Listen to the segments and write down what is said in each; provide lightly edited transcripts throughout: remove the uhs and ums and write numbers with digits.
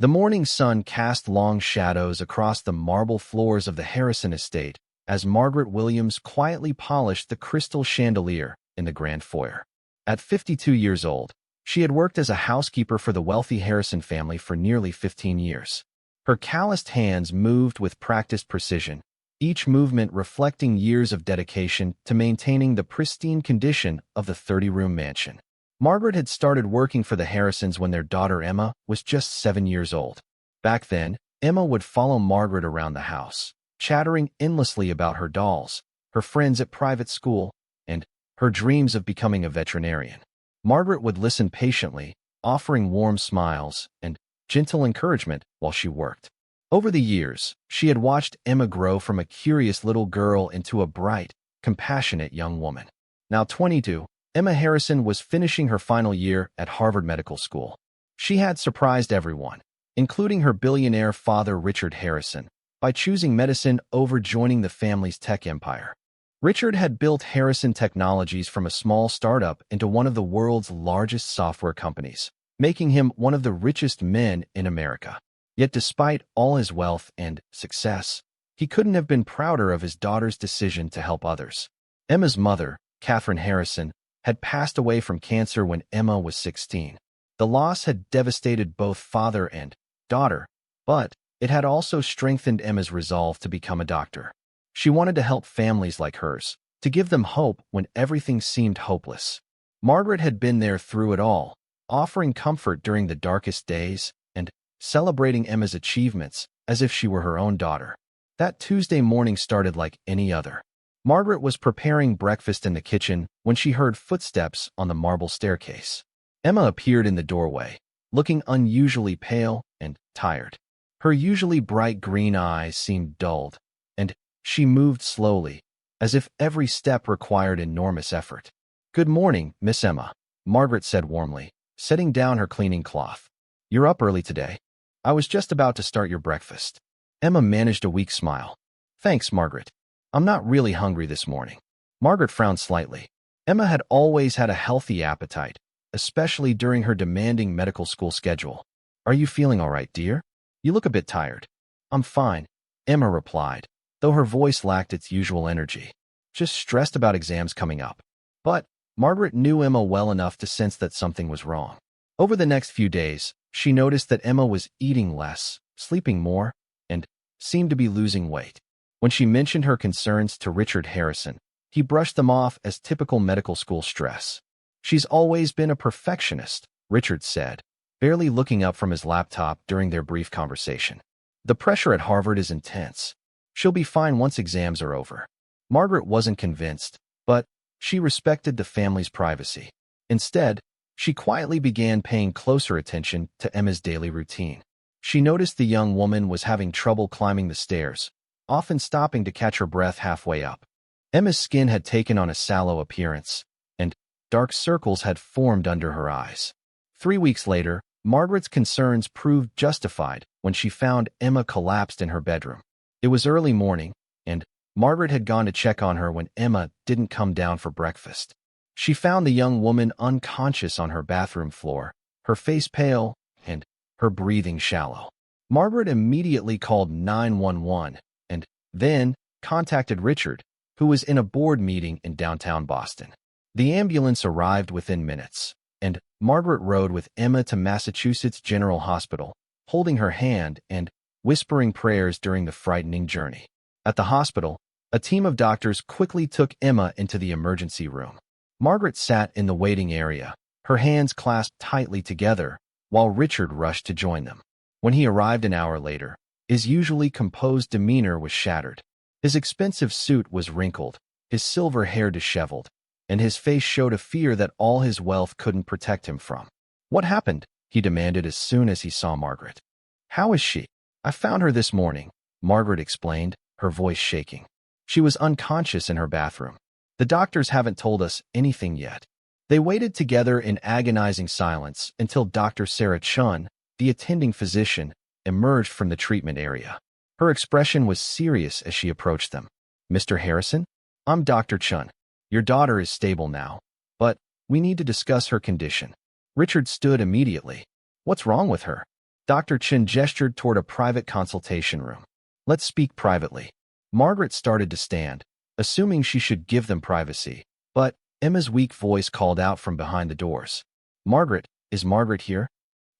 The morning sun cast long shadows across the marble floors of the Harrison estate as Margaret Williams quietly polished the crystal chandelier in the grand foyer. At 52 years old, she had worked as a housekeeper for the wealthy Harrison family for nearly 15 years. Her calloused hands moved with practiced precision, each movement reflecting years of dedication to maintaining the pristine condition of the 30-room mansion. Margaret had started working for the Harrisons when their daughter Emma was just 7 years old. Back then, Emma would follow Margaret around the house, chattering endlessly about her dolls, her friends at private school, and her dreams of becoming a veterinarian. Margaret would listen patiently, offering warm smiles and gentle encouragement while she worked. Over the years, she had watched Emma grow from a curious little girl into a bright, compassionate young woman. Now 22, Emma Harrison was finishing her final year at Harvard Medical School. She had surprised everyone, including her billionaire father Richard Harrison, by choosing medicine over joining the family's tech empire. Richard had built Harrison Technologies from a small startup into one of the world's largest software companies, making him one of the richest men in America. Yet despite all his wealth and success, he couldn't have been prouder of his daughter's decision to help others. Emma's mother, Catherine Harrison, had passed away from cancer when Emma was 16. The loss had devastated both father and daughter, but it had also strengthened Emma's resolve to become a doctor. She wanted to help families like hers, to give them hope when everything seemed hopeless. Margaret had been there through it all, offering comfort during the darkest days and celebrating Emma's achievements as if she were her own daughter. That Tuesday morning started like any other. Margaret was preparing breakfast in the kitchen when she heard footsteps on the marble staircase. Emma appeared in the doorway, looking unusually pale and tired. Her usually bright green eyes seemed dulled, and she moved slowly, as if every step required enormous effort. "Good morning, Miss Emma," Margaret said warmly, setting down her cleaning cloth. "You're up early today. I was just about to start your breakfast." Emma managed a weak smile. "Thanks, Margaret. I'm not really hungry this morning." Margaret frowned slightly. Emma had always had a healthy appetite, especially during her demanding medical school schedule. "Are you feeling all right, dear? You look a bit tired." "I'm fine," Emma replied, though her voice lacked its usual energy. "Just stressed about exams coming up." But Margaret knew Emma well enough to sense that something was wrong. Over the next few days, she noticed that Emma was eating less, sleeping more, and seemed to be losing weight. When she mentioned her concerns to Richard Harrison, he brushed them off as typical medical school stress. "She's always been a perfectionist," Richard said, barely looking up from his laptop during their brief conversation. "The pressure at Harvard is intense. She'll be fine once exams are over." Margaret wasn't convinced, but she respected the family's privacy. Instead, she quietly began paying closer attention to Emma's daily routine. She noticed the young woman was having trouble climbing the stairs, often stopping to catch her breath halfway up. Emma's skin had taken on a sallow appearance, and dark circles had formed under her eyes. 3 weeks later, Margaret's concerns proved justified when she found Emma collapsed in her bedroom. It was early morning, and Margaret had gone to check on her when Emma didn't come down for breakfast. She found the young woman unconscious on her bathroom floor, her face pale and her breathing shallow. Margaret immediately called 911 and then contacted Richard, who was in a board meeting in downtown Boston. The ambulance arrived within minutes, and Margaret rode with Emma to Massachusetts General Hospital, holding her hand and whispering prayers during the frightening journey. At the hospital, a team of doctors quickly took Emma into the emergency room. Margaret sat in the waiting area, her hands clasped tightly together, while Richard rushed to join them. When he arrived an hour later, his usually composed demeanor was shattered. His expensive suit was wrinkled, his silver hair disheveled, and his face showed a fear that all his wealth couldn't protect him from. "What happened?" he demanded as soon as he saw Margaret. "How is she?" "I found her this morning," Margaret explained, her voice shaking. "She was unconscious in her bathroom. The doctors haven't told us anything yet." They waited together in agonizing silence until Dr. Sarah Chun, the attending physician, emerged from the treatment area. Her expression was serious as she approached them. "Mr. Harrison? I'm Dr. Chun. Your daughter is stable now, but we need to discuss her condition." Richard stood immediately. "What's wrong with her?" Dr. Chin gestured toward a private consultation room. Let's speak privately. Margaret started to stand, assuming she should give them privacy, but Emma's weak voice called out from behind the doors. Margaret, is Margaret here?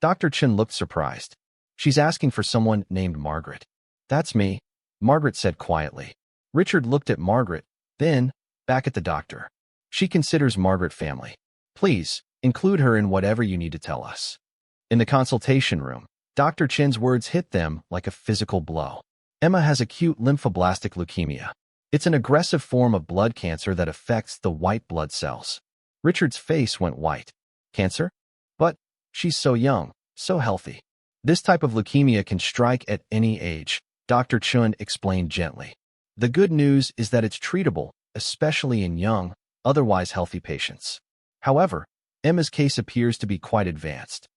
Dr. Chin looked surprised. She's asking for someone named Margaret. That's me, Margaret said quietly. Richard looked at Margaret, then back at the doctor. She considers Margaret family. Please, include her in whatever you need to tell us. In the consultation room, Dr. Chin's words hit them like a physical blow. Emma has acute lymphoblastic leukemia. It's an aggressive form of blood cancer that affects the white blood cells. Richard's face went white. Cancer? But she's so young, so healthy. This type of leukemia can strike at any age, Dr. Chun explained gently. The good news is that it's treatable, especially in young, otherwise healthy patients. However, Emma's case appears to be quite advanced.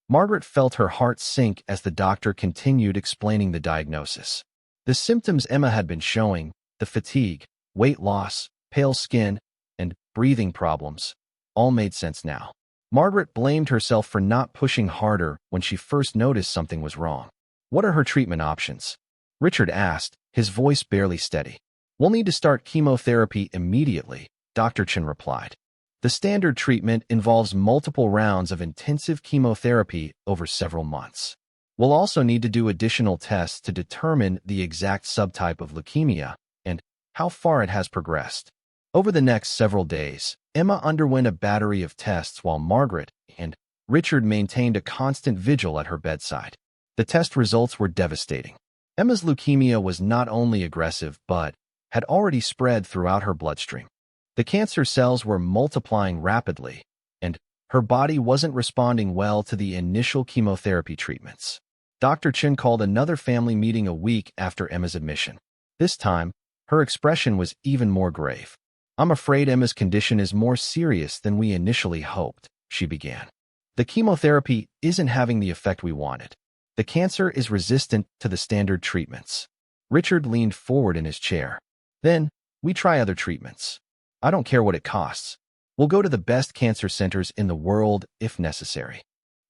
Margaret felt her heart sink as the doctor continued explaining the diagnosis. The symptoms Emma had been showing, the fatigue, weight loss, pale skin, and breathing problems, all made sense now. Margaret blamed herself for not pushing harder when she first noticed something was wrong. What are her treatment options? Richard asked, his voice barely steady. We'll need to start chemotherapy immediately, Dr. Chin replied. The standard treatment involves multiple rounds of intensive chemotherapy over several months. We'll also need to do additional tests to determine the exact subtype of leukemia and how far it has progressed. Over the next several days, Emma underwent a battery of tests while Margaret and Richard maintained a constant vigil at her bedside. The test results were devastating. Emma's leukemia was not only aggressive but had already spread throughout her bloodstream. The cancer cells were multiplying rapidly, and her body wasn't responding well to the initial chemotherapy treatments. Dr. Chin called another family meeting a week after Emma's admission. This time, her expression was even more grave. I'm afraid Emma's condition is more serious than we initially hoped, she began. The chemotherapy isn't having the effect we wanted. The cancer is resistant to the standard treatments. Richard leaned forward in his chair. Then, we try other treatments. I don't care what it costs. We'll go to the best cancer centers in the world if necessary.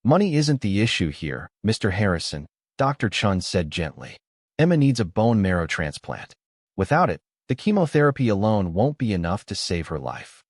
Money isn't the issue here, Mr. Harrison, Dr. Chun said gently. Emma needs a bone marrow transplant. Without it, the chemotherapy alone won't be enough to save her life.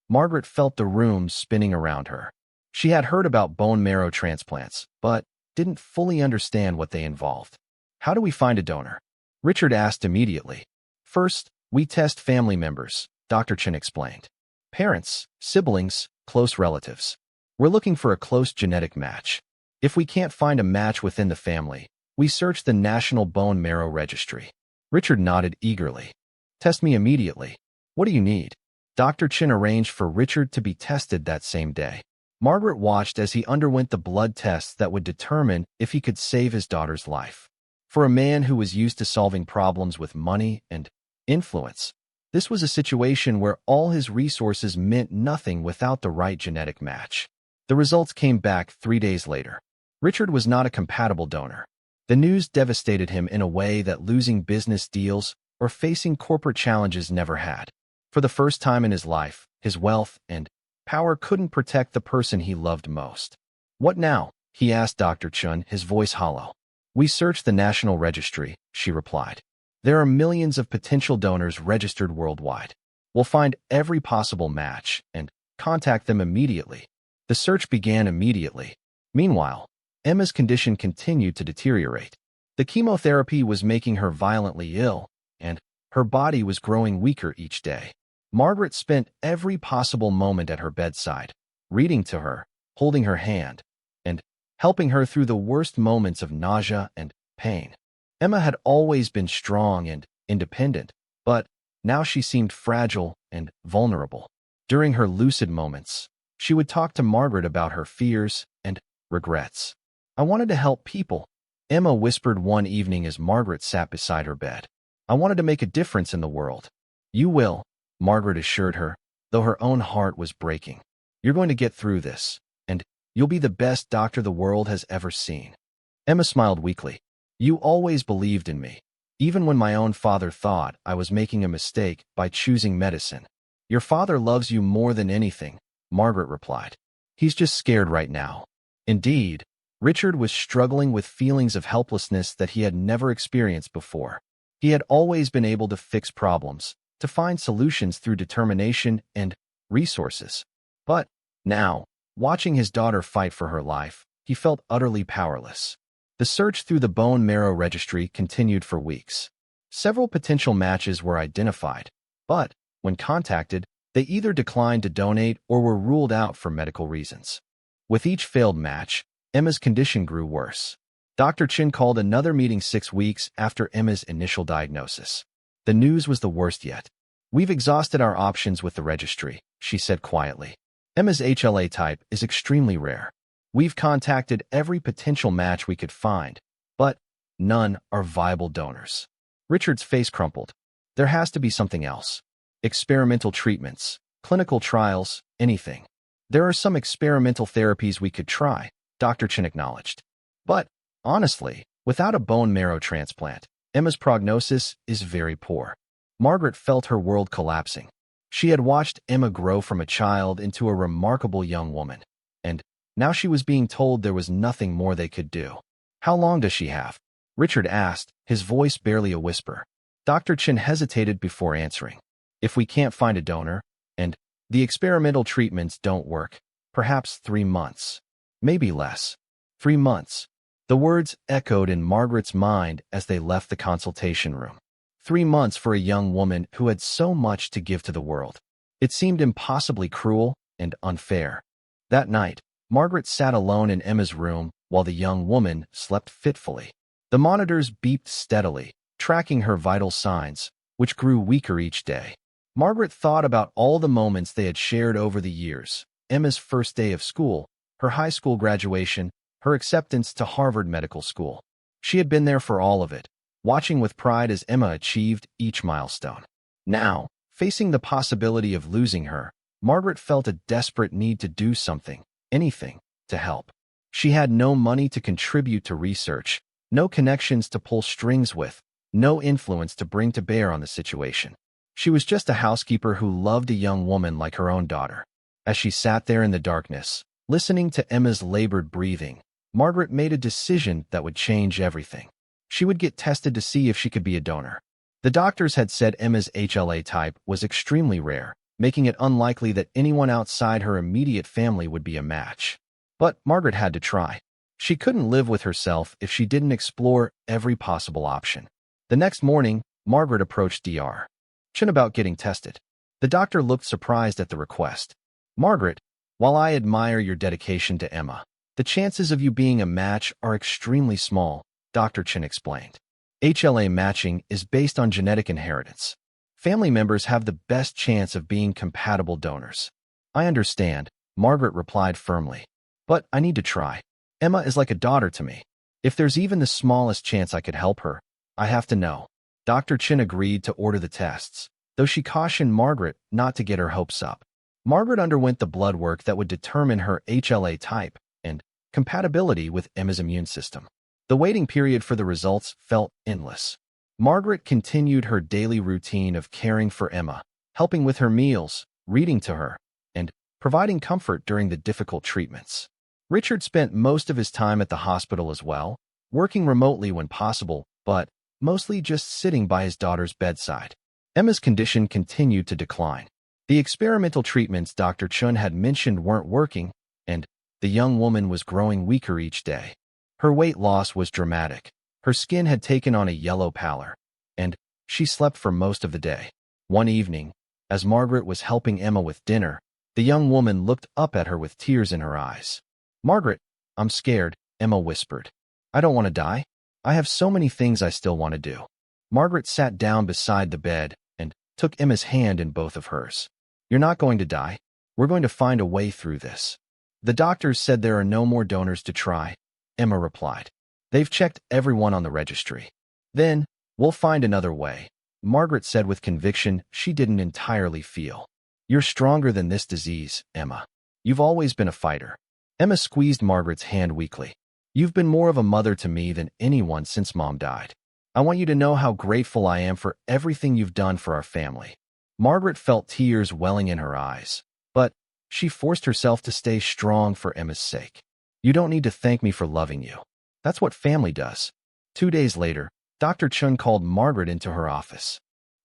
Margaret felt the room spinning around her. She had heard about bone marrow transplants, but didn't fully understand what they involved. How do we find a donor? Richard asked immediately. First, we test family members, Dr. Chin explained. Parents, siblings, close relatives. We're looking for a close genetic match. If we can't find a match within the family, we search the National Bone Marrow Registry. Richard nodded eagerly. Test me immediately. What do you need? Dr. Chin arranged for Richard to be tested that same day. Margaret watched as he underwent the blood tests that would determine if he could save his daughter's life. For a man who was used to solving problems with money and influence, this was a situation where all his resources meant nothing without the right genetic match. The results came back 3 days later. Richard was not a compatible donor. The news devastated him in a way that losing business deals or facing corporate challenges never had. For the first time in his life, his wealth and power couldn't protect the person he loved most. What now? He asked Dr. Chun, his voice hollow. We searched the National Registry, she replied. There are millions of potential donors registered worldwide. We'll find every possible match and contact them immediately. The search began immediately. Meanwhile, Emma's condition continued to deteriorate. The chemotherapy was making her violently ill, and her body was growing weaker each day. Margaret spent every possible moment at her bedside, reading to her, holding her hand, and helping her through the worst moments of nausea and pain. Emma had always been strong and independent, but now she seemed fragile and vulnerable. During her lucid moments, she would talk to Margaret about her fears and regrets. I wanted to help people, Emma whispered one evening as Margaret sat beside her bed. I wanted to make a difference in the world. You will, Margaret assured her, though her own heart was breaking. You're going to get through this, and you'll be the best doctor the world has ever seen. Emma smiled weakly. You always believed in me, even when my own father thought I was making a mistake by choosing medicine. Your father loves you more than anything, Margaret replied. He's just scared right now. Indeed, Richard was struggling with feelings of helplessness that he had never experienced before. He had always been able to fix problems, to find solutions through determination and resources. But now, watching his daughter fight for her life, he felt utterly powerless. The search through the bone marrow registry continued for weeks. Several potential matches were identified, but, when contacted, they either declined to donate or were ruled out for medical reasons. With each failed match, Emma's condition grew worse. Dr. Chin called another meeting 6 weeks after Emma's initial diagnosis. The news was the worst yet. "We've exhausted our options with the registry," she said quietly. "Emma's HLA type is extremely rare. We've contacted every potential match we could find, but none are viable donors." Richard's face crumpled. "There has to be something else. Experimental treatments, clinical trials, anything. There are some experimental therapies we could try," Dr. Chin acknowledged. "But, honestly, without a bone marrow transplant, Emma's prognosis is very poor." Margaret felt her world collapsing. She had watched Emma grow from a child into a remarkable young woman, and now she was being told there was nothing more they could do. "How long does she have?" Richard asked, his voice barely a whisper. Dr. Chin hesitated before answering. "If we can't find a donor, and the experimental treatments don't work, perhaps 3 months. Maybe less." 3 months. The words echoed in Margaret's mind as they left the consultation room. 3 months for a young woman who had so much to give to the world. It seemed impossibly cruel and unfair. That night, Margaret sat alone in Emma's room while the young woman slept fitfully. The monitors beeped steadily, tracking her vital signs, which grew weaker each day. Margaret thought about all the moments they had shared over the years: Emma's first day of school, her high school graduation, her acceptance to Harvard Medical School. She had been there for all of it, watching with pride as Emma achieved each milestone. Now, facing the possibility of losing her, Margaret felt a desperate need to do something, anything, to help. She had no money to contribute to research, no connections to pull strings with, no influence to bring to bear on the situation. She was just a housekeeper who loved a young woman like her own daughter. As she sat there in the darkness, listening to Emma's labored breathing, Margaret made a decision that would change everything. She would get tested to see if she could be a donor. The doctors had said Emma's HLA type was extremely rare, making it unlikely that anyone outside her immediate family would be a match. But Margaret had to try. She couldn't live with herself if she didn't explore every possible option. The next morning, Margaret approached Dr. Chin about getting tested. The doctor looked surprised at the request. "Margaret, while I admire your dedication to Emma, the chances of you being a match are extremely small," Dr. Chin explained. "HLA matching is based on genetic inheritance. Family members have the best chance of being compatible donors." "I understand," Margaret replied firmly. "But I need to try. Emma is like a daughter to me. If there's even the smallest chance I could help her, I have to know." Dr. Chin agreed to order the tests, though she cautioned Margaret not to get her hopes up. Margaret underwent the blood work that would determine her HLA type and compatibility with Emma's immune system. The waiting period for the results felt endless. Margaret continued her daily routine of caring for Emma, helping with her meals, reading to her, and providing comfort during the difficult treatments. Richard spent most of his time at the hospital as well, working remotely when possible, but mostly just sitting by his daughter's bedside. Emma's condition continued to decline. The experimental treatments Dr. Chun had mentioned weren't working, and the young woman was growing weaker each day. Her weight loss was dramatic. Her skin had taken on a yellow pallor, and she slept for most of the day. One evening, as Margaret was helping Emma with dinner, the young woman looked up at her with tears in her eyes. "Margaret, I'm scared," Emma whispered. "I don't want to die. I have so many things I still want to do." Margaret sat down beside the bed and took Emma's hand in both of hers. "You're not going to die. We're going to find a way through this." "The doctors said there are no more donors to try," Emma replied. "They've checked everyone on the registry." "Then, we'll find another way," Margaret said with conviction she didn't entirely feel. "You're stronger than this disease, Emma. You've always been a fighter." Emma squeezed Margaret's hand weakly. "You've been more of a mother to me than anyone since Mom died. I want you to know how grateful I am for everything you've done for our family." Margaret felt tears welling in her eyes, but she forced herself to stay strong for Emma's sake. You don't need to thank me for loving you. That's what family does. 2 days later, Dr. Chun called Margaret into her office.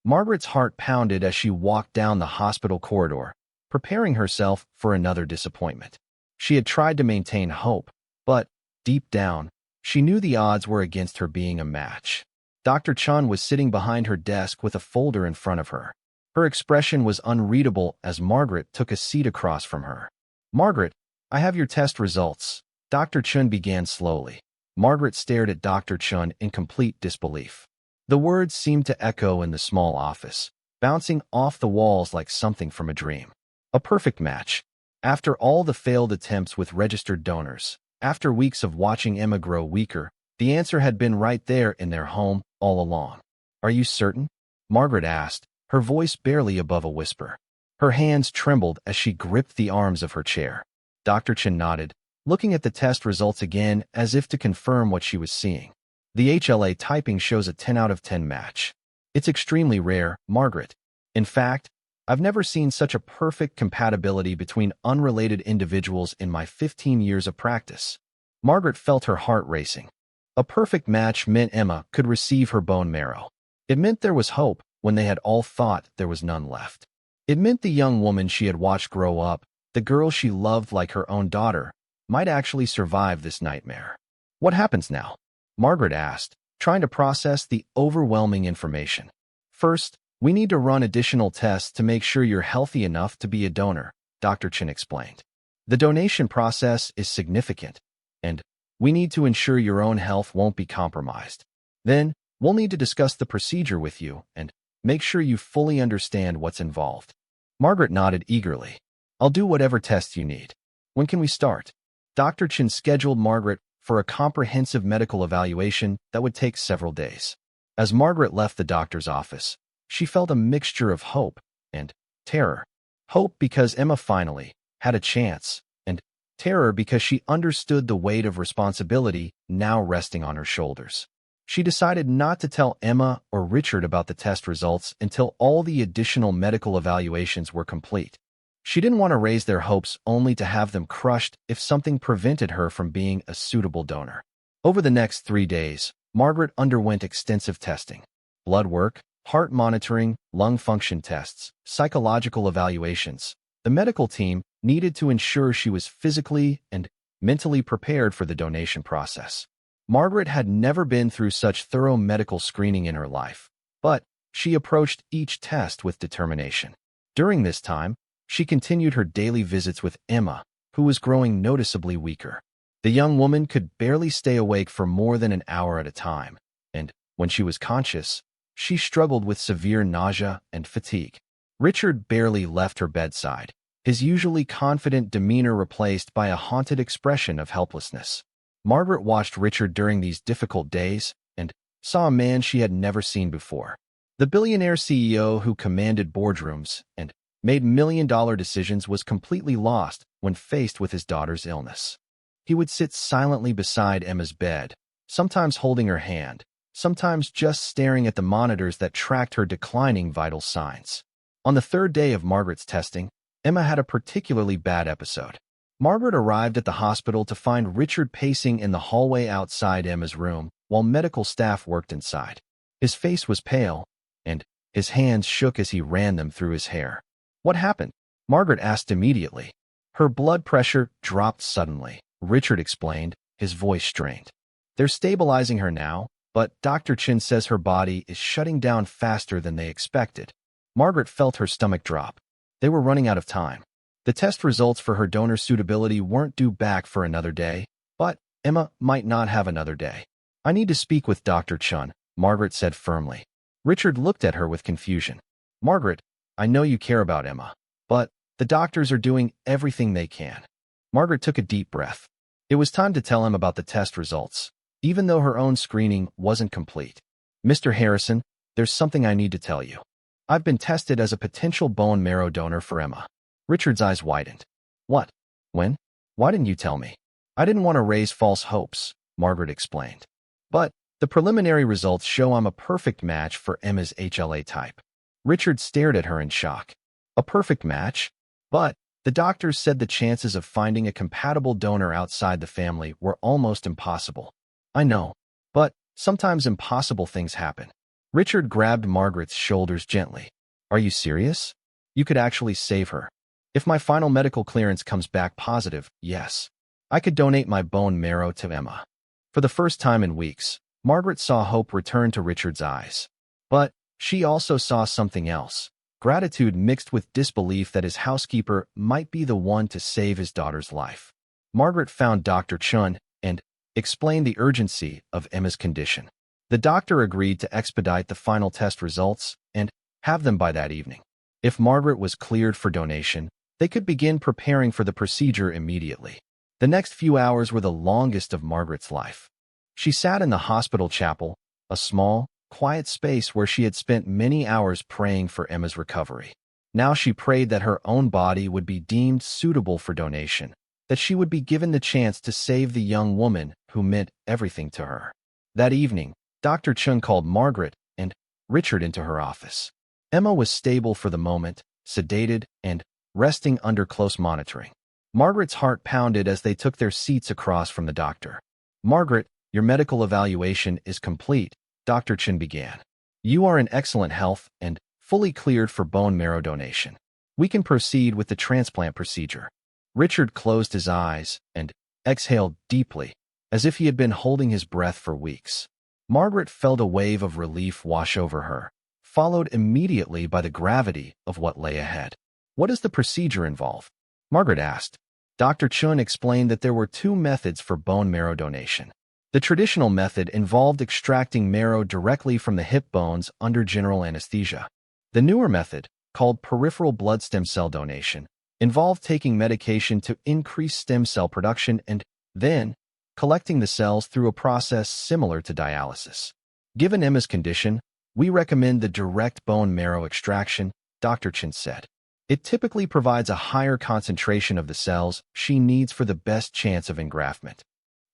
Margaret's heart pounded as she walked down the hospital corridor, preparing herself for another disappointment. She had tried to maintain hope, but, deep down, she knew the odds were against her being a match. Dr. Chun was sitting behind her desk with a folder in front of her. Her expression was unreadable as Margaret took a seat across from her. "Margaret, I have your test results," Dr. Chun began slowly. Margaret stared at Dr. Chun in complete disbelief. The words seemed to echo in the small office, bouncing off the walls like something from a dream. A perfect match. After all the failed attempts with registered donors, after weeks of watching Emma grow weaker, the answer had been right there in their home all along. "Are you certain?" Margaret asked, her voice barely above a whisper. Her hands trembled as she gripped the arms of her chair. Dr. Chin nodded, looking at the test results again as if to confirm what she was seeing. "The HLA typing shows a 10 out of 10 match. It's extremely rare, Margaret. In fact, I've never seen such a perfect compatibility between unrelated individuals in my 15 years of practice." Margaret felt her heart racing. A perfect match meant Emma could receive her bone marrow. It meant there was hope when they had all thought there was none left. It meant the young woman she had watched grow up, the girl she loved like her own daughter, might actually survive this nightmare. "What happens now?" Margaret asked, trying to process the overwhelming information. "First, we need to run additional tests to make sure you're healthy enough to be a donor," Dr. Chin explained. "The donation process is significant, and we need to ensure your own health won't be compromised. Then, we'll need to discuss the procedure with you and make sure you fully understand what's involved." Margaret nodded eagerly. "I'll do whatever tests you need. When can we start?" Dr. Chin scheduled Margaret for a comprehensive medical evaluation that would take several days. As Margaret left the doctor's office, she felt a mixture of hope and terror. Hope because Emma finally had a chance, and terror because she understood the weight of responsibility now resting on her shoulders. She decided not to tell Emma or Richard about the test results until all the additional medical evaluations were complete. She didn't want to raise their hopes only to have them crushed if something prevented her from being a suitable donor. Over the next 3 days, Margaret underwent extensive testing. Blood work, heart monitoring, lung function tests, psychological evaluations. The medical team needed to ensure she was physically and mentally prepared for the donation process. Margaret had never been through such thorough medical screening in her life, but she approached each test with determination. During this time, she continued her daily visits with Emma, who was growing noticeably weaker. The young woman could barely stay awake for more than an hour at a time, and when she was conscious, she struggled with severe nausea and fatigue. Richard barely left her bedside, his usually confident demeanor replaced by a haunted expression of helplessness. Margaret watched Richard during these difficult days and saw a man she had never seen before. The billionaire CEO who commanded boardrooms and made million-dollar decisions was completely lost when faced with his daughter's illness. He would sit silently beside Emma's bed, sometimes holding her hand, sometimes just staring at the monitors that tracked her declining vital signs. On the 3rd day of Margaret's testing, Emma had a particularly bad episode. Margaret arrived at the hospital to find Richard pacing in the hallway outside Emma's room while medical staff worked inside. His face was pale, and his hands shook as he ran them through his hair. "What happened?" Margaret asked immediately. Her blood pressure dropped suddenly, Richard explained, his voice strained. "They're stabilizing her now, but Dr. Chin says her body is shutting down faster than they expected." Margaret felt her stomach drop. They were running out of time. The test results for her donor suitability weren't due back for another day, but Emma might not have another day. "I need to speak with Dr. Chun," Margaret said firmly. Richard looked at her with confusion. "Margaret, I know you care about Emma, but the doctors are doing everything they can." Margaret took a deep breath. It was time to tell him about the test results, even though her own screening wasn't complete. "Mr. Harrison, there's something I need to tell you. I've been tested as a potential bone marrow donor for Emma." Richard's eyes widened. "What? When? Why didn't you tell me?" "I didn't want to raise false hopes," Margaret explained. "But the preliminary results show I'm a perfect match for Emma's HLA type." Richard stared at her in shock. "A perfect match? But The doctors said the chances of finding a compatible donor outside the family were almost impossible. I know, but sometimes impossible things happen. Richard grabbed Margaret's shoulders gently. Are you serious? You could actually save her. If my final medical clearance comes back positive, yes. I could donate my bone marrow to Emma. For the first time in weeks, Margaret saw hope return to Richard's eyes. But she also saw something else. Gratitude mixed with disbelief that his housekeeper might be the one to save his daughter's life. Margaret found Dr. Chun and explained the urgency of Emma's condition. The doctor agreed to expedite the final test results and have them by that evening. If Margaret was cleared for donation, they could begin preparing for the procedure immediately. The next few hours were the longest of Margaret's life. She sat in the hospital chapel, a small, quiet space where she had spent many hours praying for Emma's recovery. Now she prayed that her own body would be deemed suitable for donation, that she would be given the chance to save the young woman who meant everything to her. That evening, Dr. Chung called Margaret and Richard into her office. Emma was stable for the moment, sedated, and resting under close monitoring. Margaret's heart pounded as they took their seats across from the doctor. Margaret, your medical evaluation is complete, Dr. Chin began. You are in excellent health and fully cleared for bone marrow donation. We can proceed with the transplant procedure. Richard closed his eyes and exhaled deeply, as if he had been holding his breath for weeks. Margaret felt a wave of relief wash over her, followed immediately by the gravity of what lay ahead. What does the procedure involve? Margaret asked. Dr. Chun explained that there were two methods for bone marrow donation. The traditional method involved extracting marrow directly from the hip bones under general anesthesia. The newer method, called peripheral blood stem cell donation, involved taking medication to increase stem cell production and then collecting the cells through a process similar to dialysis. Given Emma's condition, we recommend the direct bone marrow extraction, Dr. Chin said. It typically provides a higher concentration of the cells she needs for the best chance of engraftment.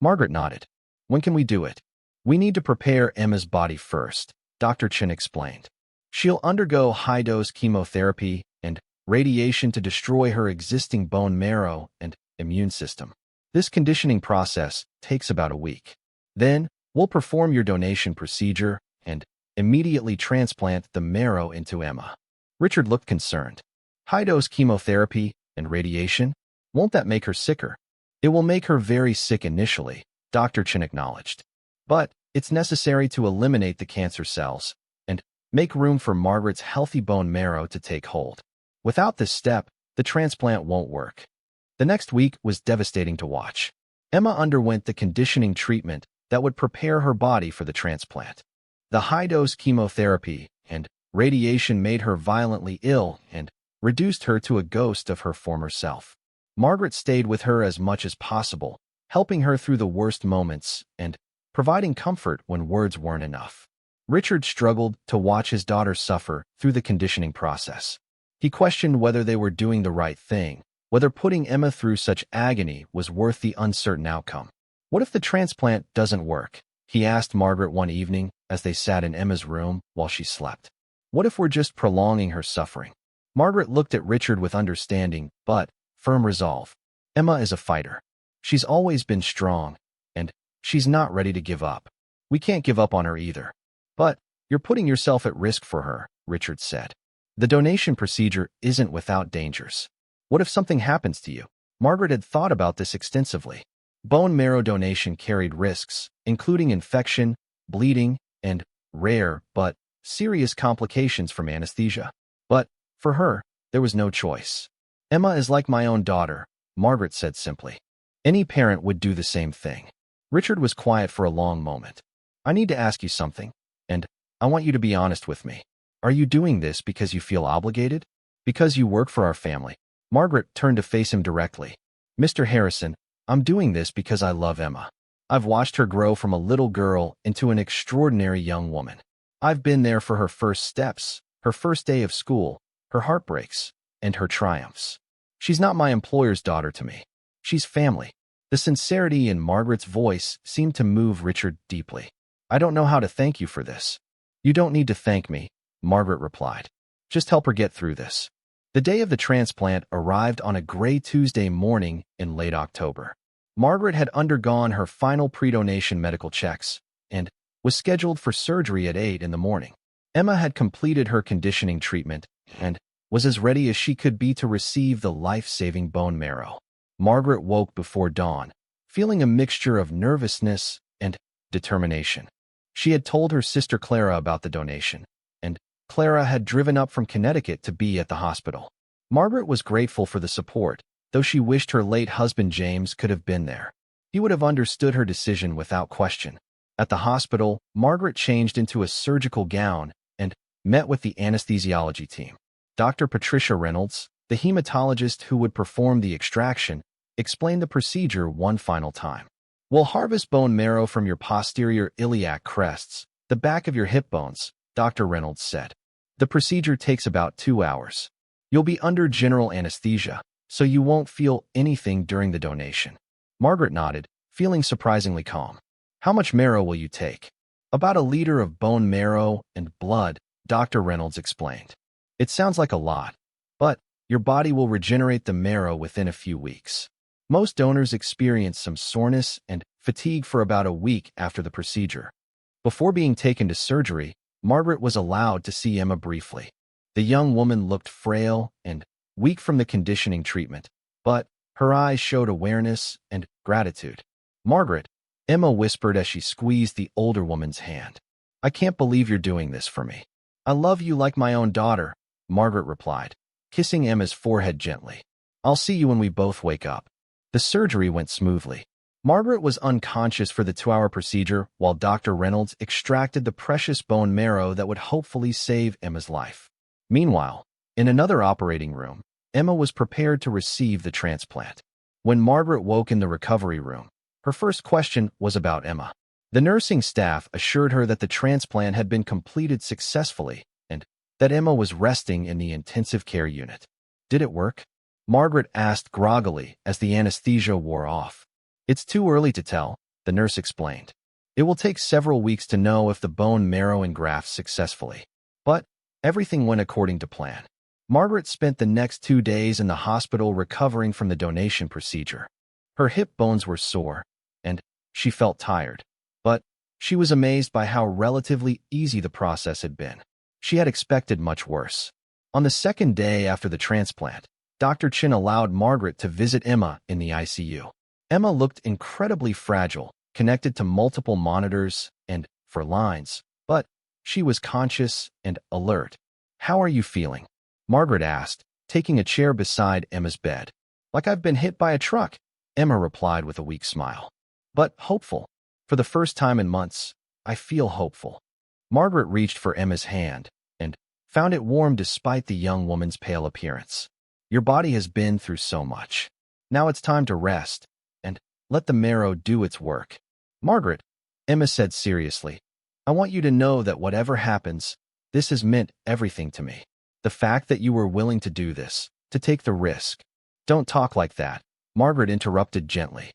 Margaret nodded. When can we do it? We need to prepare Emma's body first, Dr. Chin explained. She'll undergo high-dose chemotherapy and radiation to destroy her existing bone marrow and immune system. This conditioning process takes about a week. Then, we'll perform your donation procedure and immediately transplant the marrow into Emma. Richard looked concerned. High-dose chemotherapy and radiation? Won't that make her sicker? It will make her very sick initially, Dr. Chin acknowledged. But it's necessary to eliminate the cancer cells and make room for Margaret's healthy bone marrow to take hold. Without this step, the transplant won't work. The next week was devastating to watch. Emma underwent the conditioning treatment that would prepare her body for the transplant. The high-dose chemotherapy and radiation made her violently ill and reduced her to a ghost of her former self. Margaret stayed with her as much as possible, helping her through the worst moments and providing comfort when words weren't enough. Richard struggled to watch his daughter suffer through the conditioning process. He questioned whether they were doing the right thing, whether putting Emma through such agony was worth the uncertain outcome. What if the transplant doesn't work? He asked Margaret one evening as they sat in Emma's room while she slept. What if we're just prolonging her suffering? Margaret looked at Richard with understanding but firm resolve. Emma is a fighter. She's always been strong, and she's not ready to give up. We can't give up on her either. But you're putting yourself at risk for her, Richard said. The donation procedure isn't without dangers. What if something happens to you? Margaret had thought about this extensively. Bone marrow donation carried risks, including infection, bleeding, and rare but serious complications from anesthesia. But for her, there was no choice. Emma is like my own daughter, Margaret said simply. Any parent would do the same thing. Richard was quiet for a long moment. I need to ask you something, and I want you to be honest with me. Are you doing this because you feel obligated? Because you work for our family? Margaret turned to face him directly. Mr. Harrison, I'm doing this because I love Emma. I've watched her grow from a little girl into an extraordinary young woman. I've been there for her first steps, her first day of school, her heartbreaks, and her triumphs. She's not my employer's daughter to me. She's family. The sincerity in Margaret's voice seemed to move Richard deeply. I don't know how to thank you for this. You don't need to thank me, Margaret replied. Just help her get through this. The day of the transplant arrived on a gray Tuesday morning in late October. Margaret had undergone her final pre-donation medical checks and was scheduled for surgery at 8 in the morning. Emma had completed her conditioning treatment and was as ready as she could be to receive the life-saving bone marrow. Margaret woke before dawn, feeling a mixture of nervousness and determination. She had told her sister Clara about the donation, and Clara had driven up from Connecticut to be at the hospital. Margaret was grateful for the support, though she wished her late husband James could have been there. He would have understood her decision without question. At the hospital, Margaret changed into a surgical gown and met with the anesthesiology team. Dr. Patricia Reynolds, the hematologist who would perform the extraction, explained the procedure one final time. "We'll harvest bone marrow from your posterior iliac crests, the back of your hip bones," Dr. Reynolds said. "The procedure takes about 2 hours. You'll be under general anesthesia, so you won't feel anything during the donation." Margaret nodded, feeling surprisingly calm. "How much marrow will you take?" "About a liter of bone marrow and blood," Dr. Reynolds explained. "It sounds like a lot, but your body will regenerate the marrow within a few weeks." Most donors experience some soreness and fatigue for about a week after the procedure. Before being taken to surgery, Margaret was allowed to see Emma briefly. The young woman looked frail and weak from the conditioning treatment, but her eyes showed awareness and gratitude. "Margaret," Emma whispered as she squeezed the older woman's hand. "I can't believe you're doing this for me." "I love you like my own daughter," Margaret replied, kissing Emma's forehead gently. "I'll see you when we both wake up." The surgery went smoothly. Margaret was unconscious for the 2-hour procedure while Dr. Reynolds extracted the precious bone marrow that would hopefully save Emma's life. Meanwhile, in another operating room, Emma was prepared to receive the transplant. When Margaret woke in the recovery room, her first question was about Emma. The nursing staff assured her that the transplant had been completed successfully and that Emma was resting in the intensive care unit. "Did it work?" Margaret asked groggily as the anesthesia wore off. "It's too early to tell," the nurse explained. "It will take several weeks to know if the bone marrow engrafts successfully. But everything went according to plan." Margaret spent the next 2 days in the hospital recovering from the donation procedure. Her hip bones were sore, and she felt tired. But she was amazed by how relatively easy the process had been. She had expected much worse. On the second day after the transplant, Dr. Chin allowed Margaret to visit Emma in the ICU. Emma looked incredibly fragile, connected to multiple monitors and for lines, but she was conscious and alert. "How are you feeling?" Margaret asked, taking a chair beside Emma's bed. "Like I've been hit by a truck," Emma replied with a weak smile. "But hopeful. For the first time in months, I feel hopeful." Margaret reached for Emma's hand and found it warm despite the young woman's pale appearance. "Your body has been through so much. Now it's time to rest and let the marrow do its work." "Margaret," Emma said seriously, "I want you to know that whatever happens, this has meant everything to me. The fact that you were willing to do this, to take the risk." "Don't talk like that," Margaret interrupted gently.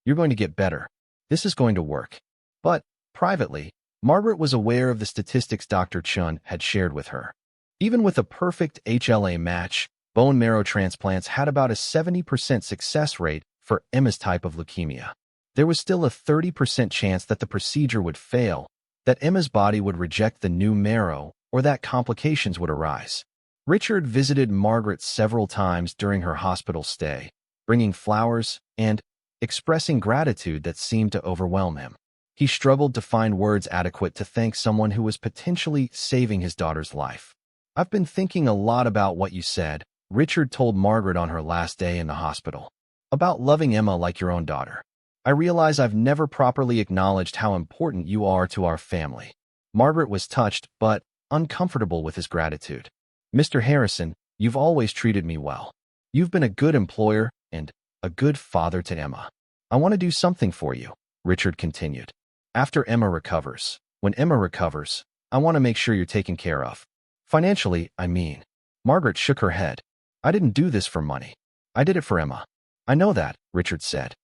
"You're going to get better. This is going to work." But, privately, Margaret was aware of the statistics Dr. Chun had shared with her. Even with a perfect HLA match, bone marrow transplants had about a 70% success rate for Emma's type of leukemia. There was still a 30% chance that the procedure would fail, that Emma's body would reject the new marrow, or that complications would arise. Richard visited Margaret several times during her hospital stay, bringing flowers and expressing gratitude that seemed to overwhelm him. He struggled to find words adequate to thank someone who was potentially saving his daughter's life. "I've been thinking a lot about what you said," Richard told Margaret on her last day in the hospital. "About loving Emma like your own daughter. I realize I've never properly acknowledged how important you are to our family." Margaret was touched but uncomfortable with his gratitude. "Mr. Harrison, you've always treated me well. You've been a good employer and a good father to Emma. I want to do something for you," Richard continued. "After Emma recovers, when Emma recovers, I want to make sure you're taken care of. Financially, I mean." Margaret shook her head. "I didn't do this for money. I did it for Emma." "I know that," Richard said.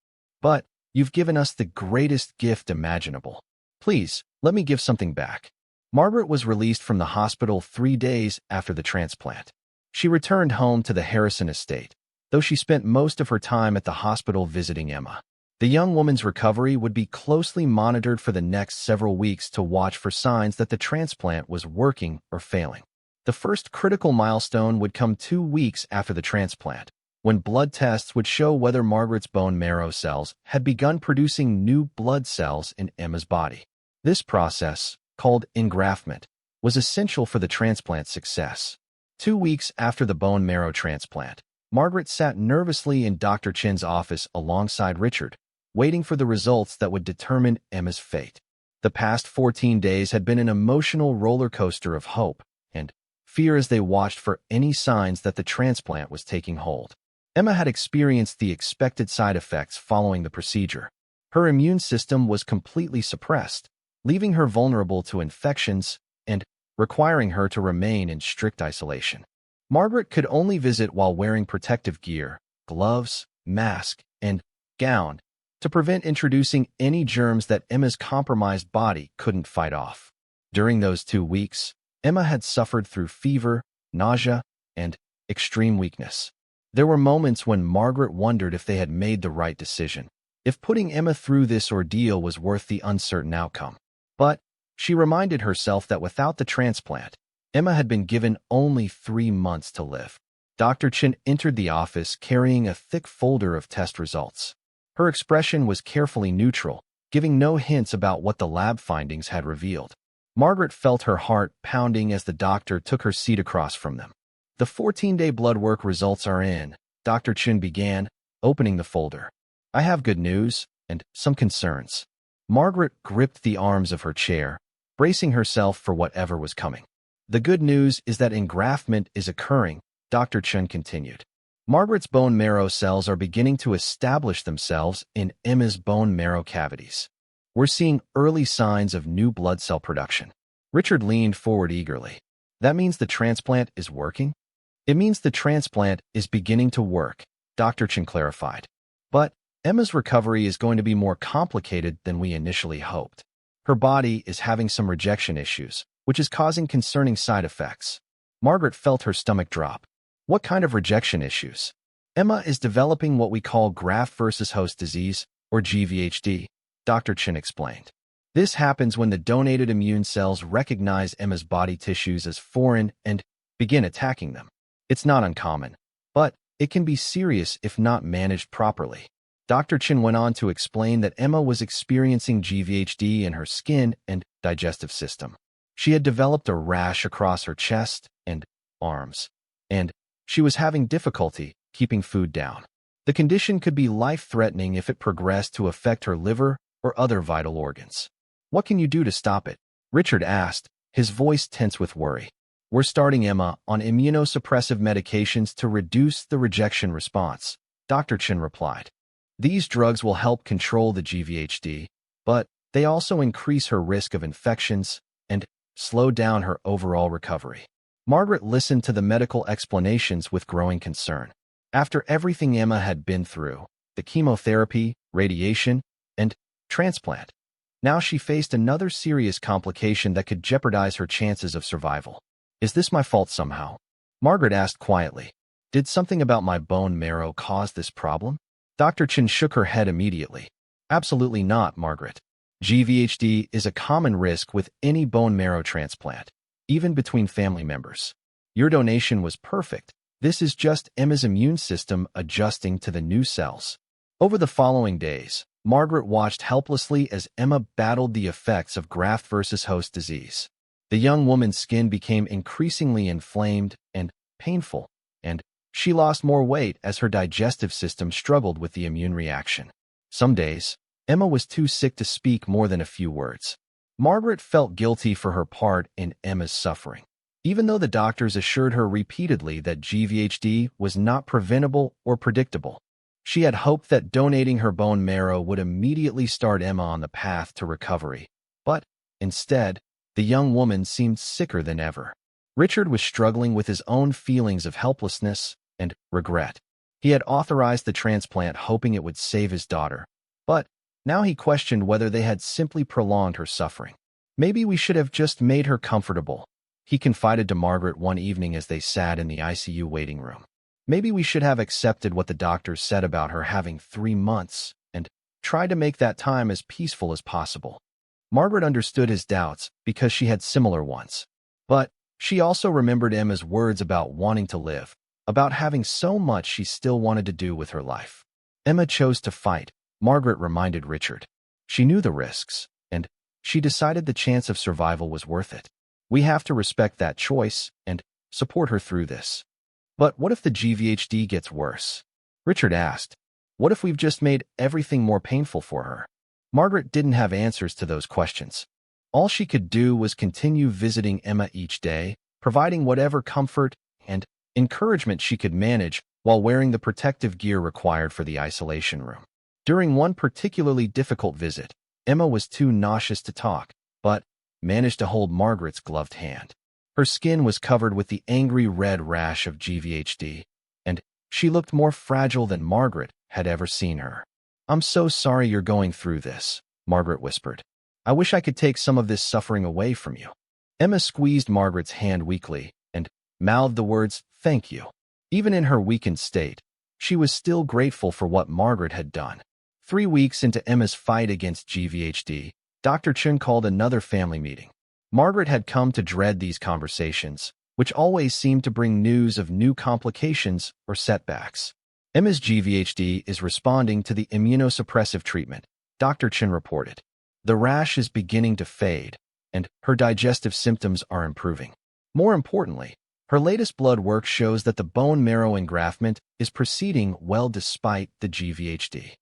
"But you've given us the greatest gift imaginable. Please, let me give something back." Margaret was released from the hospital 3 days after the transplant. She returned home to the Harrison estate, though she spent most of her time at the hospital visiting Emma. The young woman's recovery would be closely monitored for the next several weeks to watch for signs that the transplant was working or failing. The first critical milestone would come 2 weeks after the transplant, when blood tests would show whether Margaret's bone marrow cells had begun producing new blood cells in Emma's body. This process, called engraftment, was essential for the transplant's success. 2 weeks after the bone marrow transplant, Margaret sat nervously in Dr. Chin's office alongside Richard, waiting for the results that would determine Emma's fate. The past 14 days had been an emotional roller coaster of hope and fear as they watched for any signs that the transplant was taking hold. Emma had experienced the expected side effects following the procedure. Her immune system was completely suppressed, leaving her vulnerable to infections and requiring her to remain in strict isolation. Margaret could only visit while wearing protective gear, gloves, mask, and gown to prevent introducing any germs that Emma's compromised body couldn't fight off. During those 2 weeks, Emma had suffered through fever, nausea, and extreme weakness. There were moments when Margaret wondered if they had made the right decision, if putting Emma through this ordeal was worth the uncertain outcome. But she reminded herself that without the transplant, Emma had been given only 3 months to live. Dr. Chin entered the office carrying a thick folder of test results. Her expression was carefully neutral, giving no hints about what the lab findings had revealed. Margaret felt her heart pounding as the doctor took her seat across from them. The 14-day blood work results are in, Dr. Chin began, opening the folder. I have good news and some concerns. Margaret gripped the arms of her chair, bracing herself for whatever was coming. The good news is that engraftment is occurring, Dr. Chin continued. Margaret's bone marrow cells are beginning to establish themselves in Emma's bone marrow cavities. We're seeing early signs of new blood cell production. Richard leaned forward eagerly. That means the transplant is working? It means the transplant is beginning to work, Dr. Chin clarified. But Emma's recovery is going to be more complicated than we initially hoped. Her body is having some rejection issues, which is causing concerning side effects. Margaret felt her stomach drop. What kind of rejection issues? Emma is developing what we call graft versus host disease, or GVHD, Dr. Chin explained. This happens when the donated immune cells recognize Emma's body tissues as foreign and begin attacking them. It's not uncommon, but it can be serious if not managed properly. Dr. Chin went on to explain that Emma was experiencing GVHD in her skin and digestive system. She had developed a rash across her chest and arms, and she was having difficulty keeping food down. The condition could be life-threatening if it progressed to affect her liver or other vital organs. What can you do to stop it? Richard asked, his voice tense with worry. We're starting Emma on immunosuppressive medications to reduce the rejection response, Dr. Chin replied. These drugs will help control the GVHD, but they also increase her risk of infections and slow down her overall recovery. Margaret listened to the medical explanations with growing concern. After everything Emma had been through, the chemotherapy, radiation, and transplant, now she faced another serious complication that could jeopardize her chances of survival. Is this my fault somehow? Margaret asked quietly. Did something about my bone marrow cause this problem? Dr. Chin shook her head immediately. Absolutely not, Margaret. GVHD is a common risk with any bone marrow transplant, even between family members. Your donation was perfect. This is just Emma's immune system adjusting to the new cells. Over the following days, Margaret watched helplessly as Emma battled the effects of graft versus host disease. The young woman's skin became increasingly inflamed and painful, and she lost more weight as her digestive system struggled with the immune reaction. Some days, Emma was too sick to speak more than a few words. Margaret felt guilty for her part in Emma's suffering. Even though the doctors assured her repeatedly that GVHD was not preventable or predictable, she had hoped that donating her bone marrow would immediately start Emma on the path to recovery. But instead, the young woman seemed sicker than ever. Richard was struggling with his own feelings of helplessness and regret. He had authorized the transplant hoping it would save his daughter, but now he questioned whether they had simply prolonged her suffering. Maybe we should have just made her comfortable, He confided to Margaret one evening as they sat in the ICU waiting room. Maybe we should have accepted what the doctors said about her having 3 months and tried to make that time as peaceful as possible. Margaret understood his doubts because she had similar ones. But she also remembered Emma's words about wanting to live, about having so much she still wanted to do with her life. Emma chose to fight, Margaret reminded Richard. She knew the risks, and she decided the chance of survival was worth it. We have to respect that choice and support her through this. But what if the GVHD gets worse? Richard asked. What if we've just made everything more painful for her? Margaret didn't have answers to those questions. All she could do was continue visiting Emma each day, providing whatever comfort and encouragement she could manage while wearing the protective gear required for the isolation room. During one particularly difficult visit, Emma was too nauseous to talk, but managed to hold Margaret's gloved hand. Her skin was covered with the angry red rash of GVHD, and she looked more fragile than Margaret had ever seen her. "I'm so sorry you're going through this," Margaret whispered. "I wish I could take some of this suffering away from you." Emma squeezed Margaret's hand weakly and mouthed the words, "Thank you." Even in her weakened state, she was still grateful for what Margaret had done. 3 weeks into Emma's fight against GVHD, Dr. Chen called another family meeting. Margaret had come to dread these conversations, which always seemed to bring news of new complications or setbacks. Emma's GVHD is responding to the immunosuppressive treatment, Dr. Chen reported. The rash is beginning to fade, and her digestive symptoms are improving. More importantly, her latest blood work shows that the bone marrow engraftment is proceeding well despite the GVHD.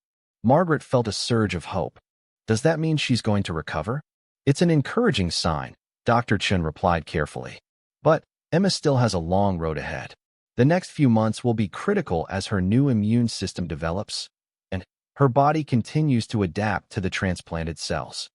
Margaret felt a surge of hope. Does that mean she's going to recover? It's an encouraging sign, Dr. Chen replied carefully. But Emma still has a long road ahead. The next few months will be critical as her new immune system develops, and her body continues to adapt to the transplanted cells.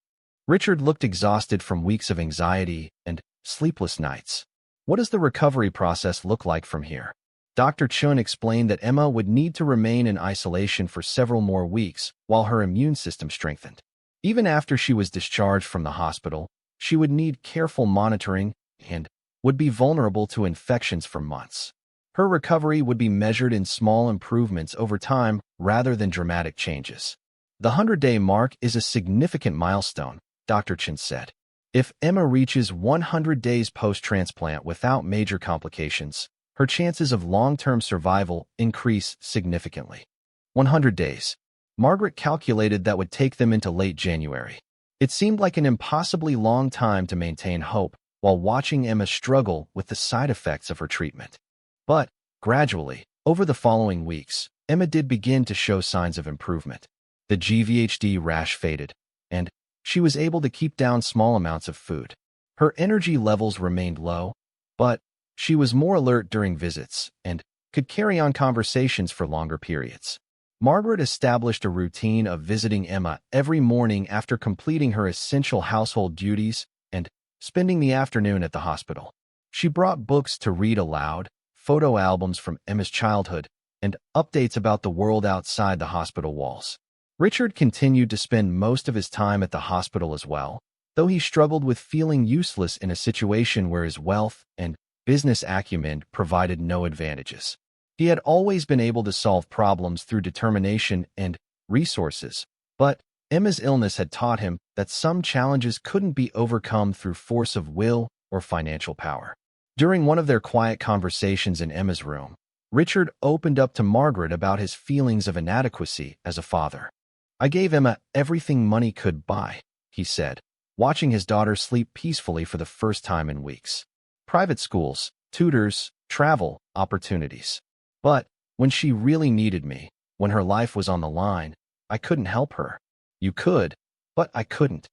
Richard looked exhausted from weeks of anxiety and sleepless nights. What does the recovery process look like from here? Dr. Chun explained that Emma would need to remain in isolation for several more weeks while her immune system strengthened. Even after she was discharged from the hospital, she would need careful monitoring and would be vulnerable to infections for months. Her recovery would be measured in small improvements over time rather than dramatic changes. The 100-day mark is a significant milestone, Dr. Chen said. If Emma reaches 100 days post-transplant without major complications, her chances of long-term survival increase significantly. 100 days. Margaret calculated that would take them into late January. It seemed like an impossibly long time to maintain hope while watching Emma struggle with the side effects of her treatment. But, gradually, over the following weeks, Emma did begin to show signs of improvement. The GVHD rash faded, and she was able to keep down small amounts of food. Her energy levels remained low, but she was more alert during visits and could carry on conversations for longer periods. Margaret established a routine of visiting Emma every morning after completing her essential household duties and spending the afternoon at the hospital. She brought books to read aloud, photo albums from Emma's childhood, and updates about the world outside the hospital walls. Richard continued to spend most of his time at the hospital as well, though he struggled with feeling useless in a situation where his wealth and business acumen provided no advantages. He had always been able to solve problems through determination and resources, but Emma's illness had taught him that some challenges couldn't be overcome through force of will or financial power. During one of their quiet conversations in Emma's room, Richard opened up to Margaret about his feelings of inadequacy as a father. "I gave Emma everything money could buy," he said, watching his daughter sleep peacefully for the first time in weeks. "Private schools, tutors, travel, opportunities. But when she really needed me, when her life was on the line, I couldn't help her." "You could, but I couldn't."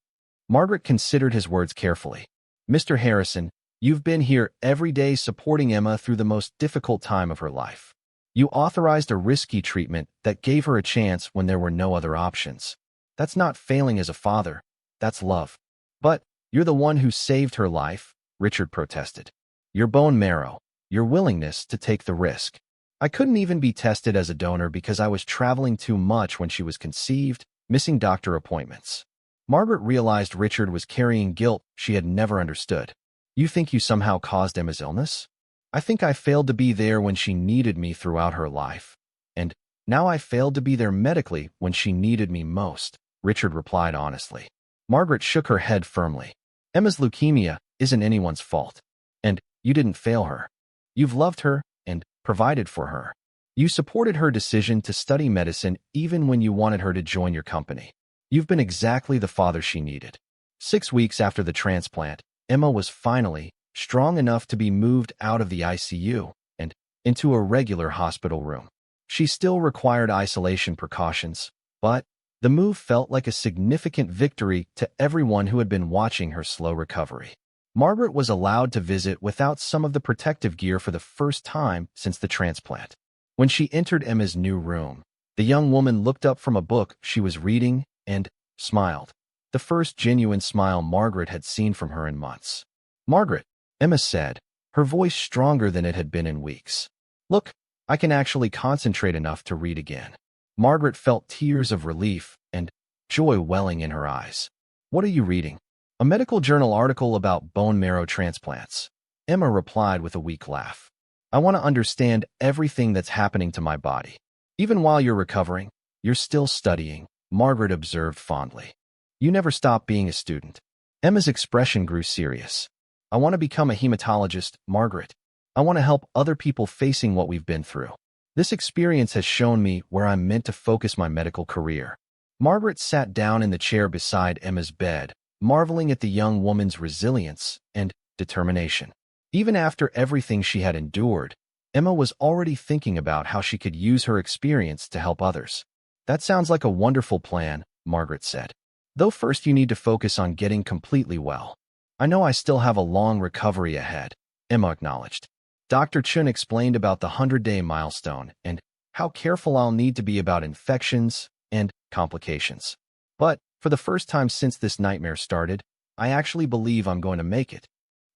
Margaret considered his words carefully. "Mr. Harrison, you've been here every day supporting Emma through the most difficult time of her life. You authorized a risky treatment that gave her a chance when there were no other options. That's not failing as a father, that's love." "But you're the one who saved her life," Richard protested. "Your bone marrow, your willingness to take the risk. I couldn't even be tested as a donor because I was traveling too much when she was conceived, missing doctor appointments." Margaret realized Richard was carrying guilt she had never understood. You think you somehow caused Emma's illness? I think I failed to be there when she needed me throughout her life. And now I failed to be there medically when she needed me most, Richard replied honestly. Margaret shook her head firmly. Emma's leukemia isn't anyone's fault. And you didn't fail her. You've loved her and provided for her. You supported her decision to study medicine even when you wanted her to join your company. You've been exactly the father she needed. 6 weeks after the transplant, Emma was finally strong enough to be moved out of the ICU and into a regular hospital room. She still required isolation precautions, but the move felt like a significant victory to everyone who had been watching her slow recovery. Margaret was allowed to visit without some of the protective gear for the first time since the transplant. When she entered Emma's new room, the young woman looked up from a book she was reading and smiled. The first genuine smile Margaret had seen from her in months. "Margaret," Emma said, her voice stronger than it had been in weeks. "Look, I can actually concentrate enough to read again." Margaret felt tears of relief and joy welling in her eyes. "What are you reading?" "A medical journal article about bone marrow transplants," Emma replied with a weak laugh. "I want to understand everything that's happening to my body." "Even while you're recovering, you're still studying," Margaret observed fondly. "You never stop being a student." Emma's expression grew serious. "I want to become a hematologist, Margaret. I want to help other people facing what we've been through. This experience has shown me where I'm meant to focus my medical career." Margaret sat down in the chair beside Emma's bed, marveling at the young woman's resilience and determination. Even after everything she had endured, Emma was already thinking about how she could use her experience to help others. "That sounds like a wonderful plan," Margaret said. "Though first you need to focus on getting completely well." "I know I still have a long recovery ahead," Emma acknowledged. Dr. Chun explained about the 100-day milestone and how careful I'll need to be about infections and complications. "But for the first time since this nightmare started, I actually believe I'm going to make it."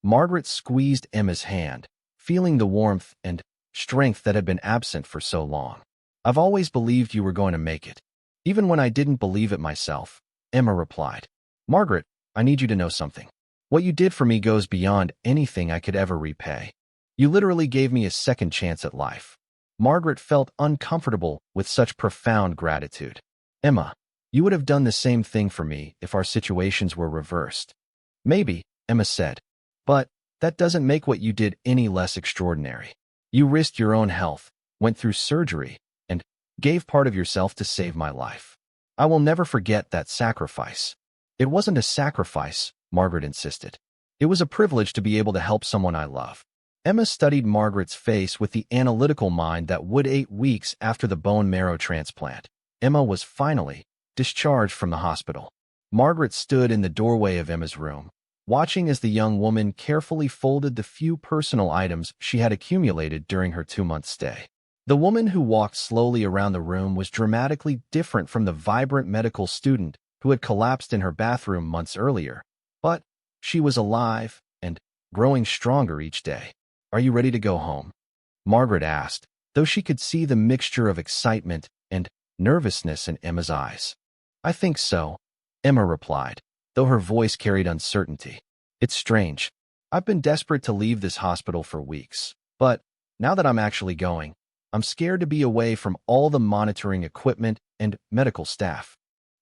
Margaret squeezed Emma's hand, feeling the warmth and strength that had been absent for so long. "I've always believed you were going to make it, even when I didn't believe it myself," Emma replied. "Margaret, I need you to know something. What you did for me goes beyond anything I could ever repay. You literally gave me a second chance at life." Margaret felt uncomfortable with such profound gratitude. "Emma, you would have done the same thing for me if our situations were reversed." "Maybe," Emma said, "but that doesn't make what you did any less extraordinary. You risked your own health, went through surgery, and gave part of yourself to save my life. I will never forget that sacrifice." "It wasn't a sacrifice," Margaret insisted. "It was a privilege to be able to help someone I love." Emma studied Margaret's face with the analytical mind that would 8 weeks after the bone marrow transplant. Emma was finally discharged from the hospital. Margaret stood in the doorway of Emma's room, watching as the young woman carefully folded the few personal items she had accumulated during her 2-month stay. The woman who walked slowly around the room was dramatically different from the vibrant medical student who had collapsed in her bathroom months earlier, but she was alive and growing stronger each day. "Are you ready to go home?" Margaret asked, though she could see the mixture of excitement and nervousness in Emma's eyes. "I think so," Emma replied, though her voice carried uncertainty. "It's strange. I've been desperate to leave this hospital for weeks, but now that I'm actually going, I'm scared to be away from all the monitoring equipment and medical staff."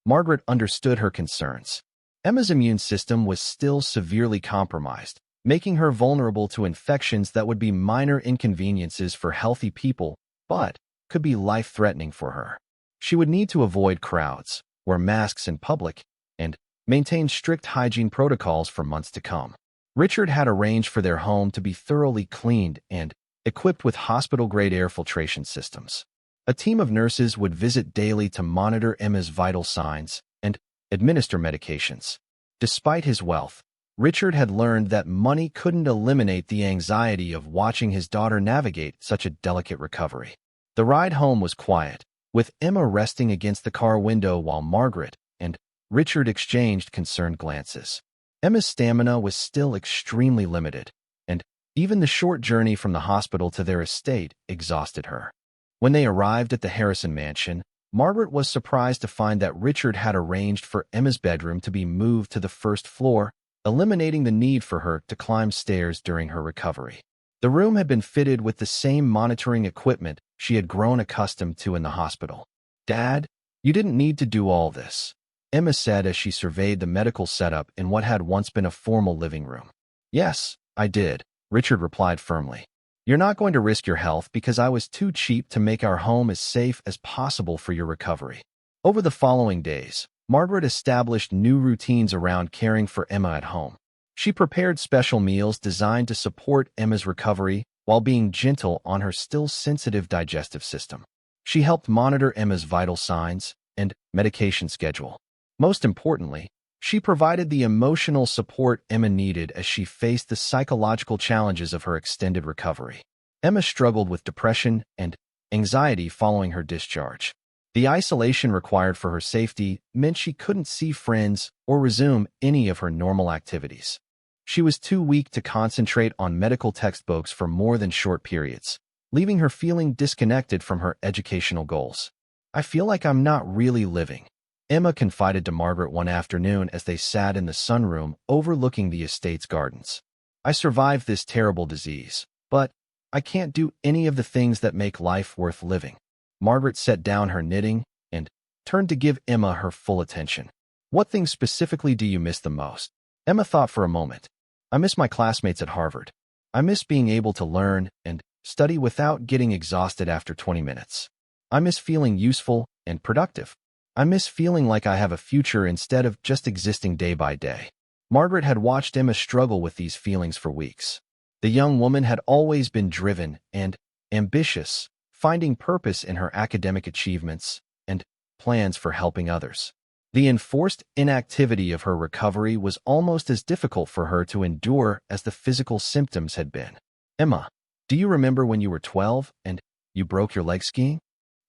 Margaret understood her concerns. Emma's immune system was still severely compromised, making her vulnerable to infections that would be minor inconveniences for healthy people, but could be life-threatening for her. She would need to avoid crowds, wear masks in public, and maintain strict hygiene protocols for months to come. Richard had arranged for their home to be thoroughly cleaned and equipped with hospital-grade air filtration systems. A team of nurses would visit daily to monitor Emma's vital signs and administer medications. Despite his wealth, Richard had learned that money couldn't eliminate the anxiety of watching his daughter navigate such a delicate recovery. The ride home was quiet, with Emma resting against the car window while Margaret and Richard exchanged concerned glances. Emma's stamina was still extremely limited, and even the short journey from the hospital to their estate exhausted her. When they arrived at the Harrison mansion, Margaret was surprised to find that Richard had arranged for Emma's bedroom to be moved to the first floor eliminating the need for her to climb stairs during her recovery. The room had been fitted with the same monitoring equipment she had grown accustomed to in the hospital. "Dad, you didn't need to do all this," Emma said as she surveyed the medical setup in what had once been a formal living room. "Yes, I did," Richard replied firmly. "You're not going to risk your health because I was too cheap to make our home as safe as possible for your recovery." Over the following days, Margaret established new routines around caring for Emma at home. She prepared special meals designed to support Emma's recovery while being gentle on her still sensitive digestive system. She helped monitor Emma's vital signs and medication schedule. Most importantly, she provided the emotional support Emma needed as she faced the psychological challenges of her extended recovery. Emma struggled with depression and anxiety following her discharge. The isolation required for her safety meant she couldn't see friends or resume any of her normal activities. She was too weak to concentrate on medical textbooks for more than short periods, leaving her feeling disconnected from her educational goals. "I feel like I'm not really living," Emma confided to Margaret one afternoon as they sat in the sunroom overlooking the estate's gardens. "I survived this terrible disease, but I can't do any of the things that make life worth living." Margaret set down her knitting and turned to give Emma her full attention. "What things specifically do you miss the most?" Emma thought for a moment. "I miss my classmates at Harvard. I miss being able to learn and study without getting exhausted after 20 minutes. I miss feeling useful and productive. I miss feeling like I have a future instead of just existing day by day." Margaret had watched Emma struggle with these feelings for weeks. The young woman had always been driven and ambitious, finding purpose in her academic achievements and plans for helping others. The enforced inactivity of her recovery was almost as difficult for her to endure as the physical symptoms had been. "Emma, do you remember when you were 12 and you broke your leg skiing?"